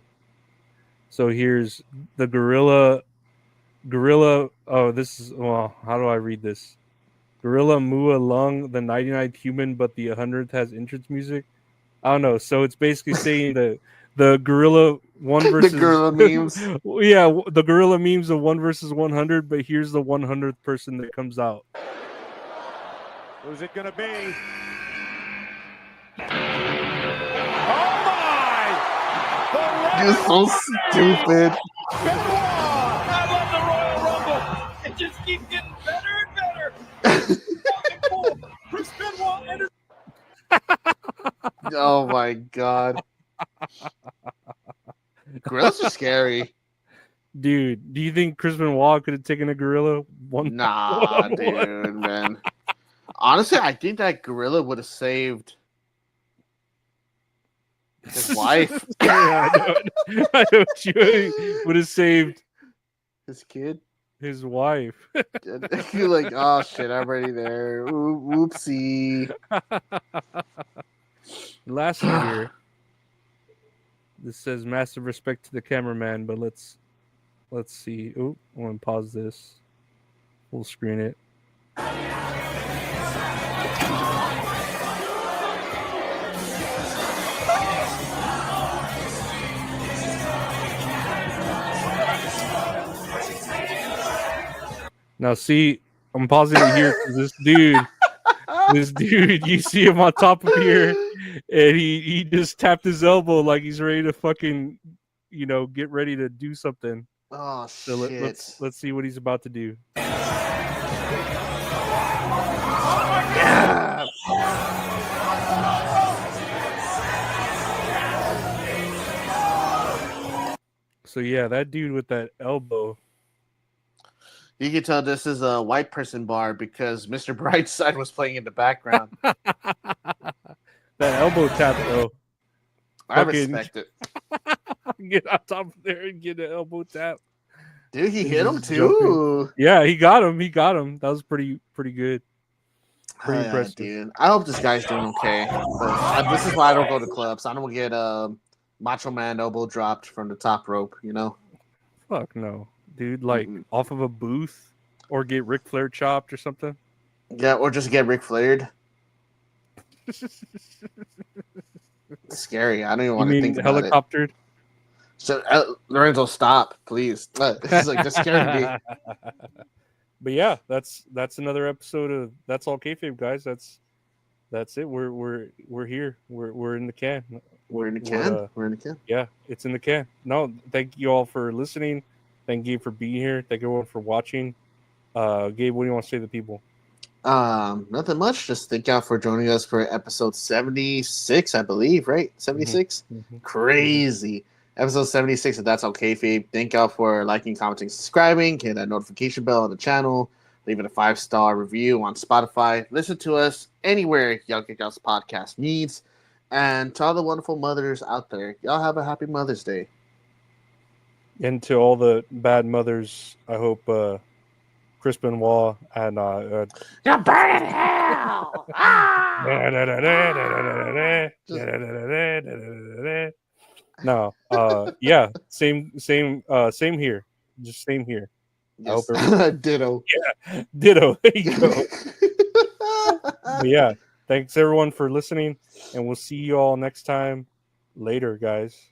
so here's the gorilla. Oh, this is well. How do I read this? Gorilla Mua Lung, the 99th human, but the 100th has entrance music. I don't know. So it's basically saying that the gorilla one versus the gorilla memes. Yeah, the gorilla memes of 1 versus 100, but here's the 100th person that comes out. Who's it gonna be? You're so stupid. I love the Royal Rumble. It just keeps getting better and better. Cool. Chris Benoit enters. Oh my god. Gorillas are scary. Dude, do you think Chris Benoit could have taken a gorilla? Nah, dude, man. Honestly, I think that gorilla would have saved his wife. Yeah, I know what you would have saved his kid, his wife. You're like, oh shit, I'm already there. Oopsie. Last year, this says massive respect to the cameraman, but let's see. Oh, I want to pause this. We'll screen it. Now, see, I'm pausing it here because this This dude, you see him on top of here, and he just tapped his elbow like he's ready to fucking, get ready to do something. Oh So shit! let's see what he's about to do. Yeah. So yeah, that dude with that elbow. You can tell this is a white person bar because Mr. Brightside was playing in the background. That elbow tap though. I respect it. Get on top of there and get an elbow tap. Dude, he And hit him just too. Yeah, he got him. That was pretty good. Pretty Yeah, impressive. dude. I hope this guy's doing okay. But this is why I don't go to clubs. I don't get Macho Man elbow dropped from the top rope. Fuck no, dude. Like off of a booth, or get Ric Flair chopped or something. Yeah, or just get Ric Flaired. It's scary. I don't even want to think about helicoptered? it. So Lorenzo, stop, please. It's like this scared me. But yeah, that's another episode of That's All Kayfabe, guys. That's it. We're here. We're in the can. We're in the can. We're in the can. Yeah, it's in the can. No, thank you all for listening. Thank you for being here. Thank everyone for watching. Gabe, what do you want to say to the people? Nothing much. Just thank y'all for joining us for episode 76, I believe, right? 76? Mm-hmm. Crazy. Episode 76 of That's All Kayfabe. Thank y'all for liking, commenting, subscribing. Hit that notification bell on the channel. Leave it a 5-star review on Spotify. Listen to us anywhere y'all get y'all's podcast needs. And to all the wonderful mothers out there, y'all have a happy Mother's Day. And to all the bad mothers, I hope Chris Benoit and you're burning hell. No, yeah, same here. Just same here. Yes. I hope ditto. Yeah, ditto. There you go. But yeah, thanks everyone for listening, and we'll see you all next time. Later, guys.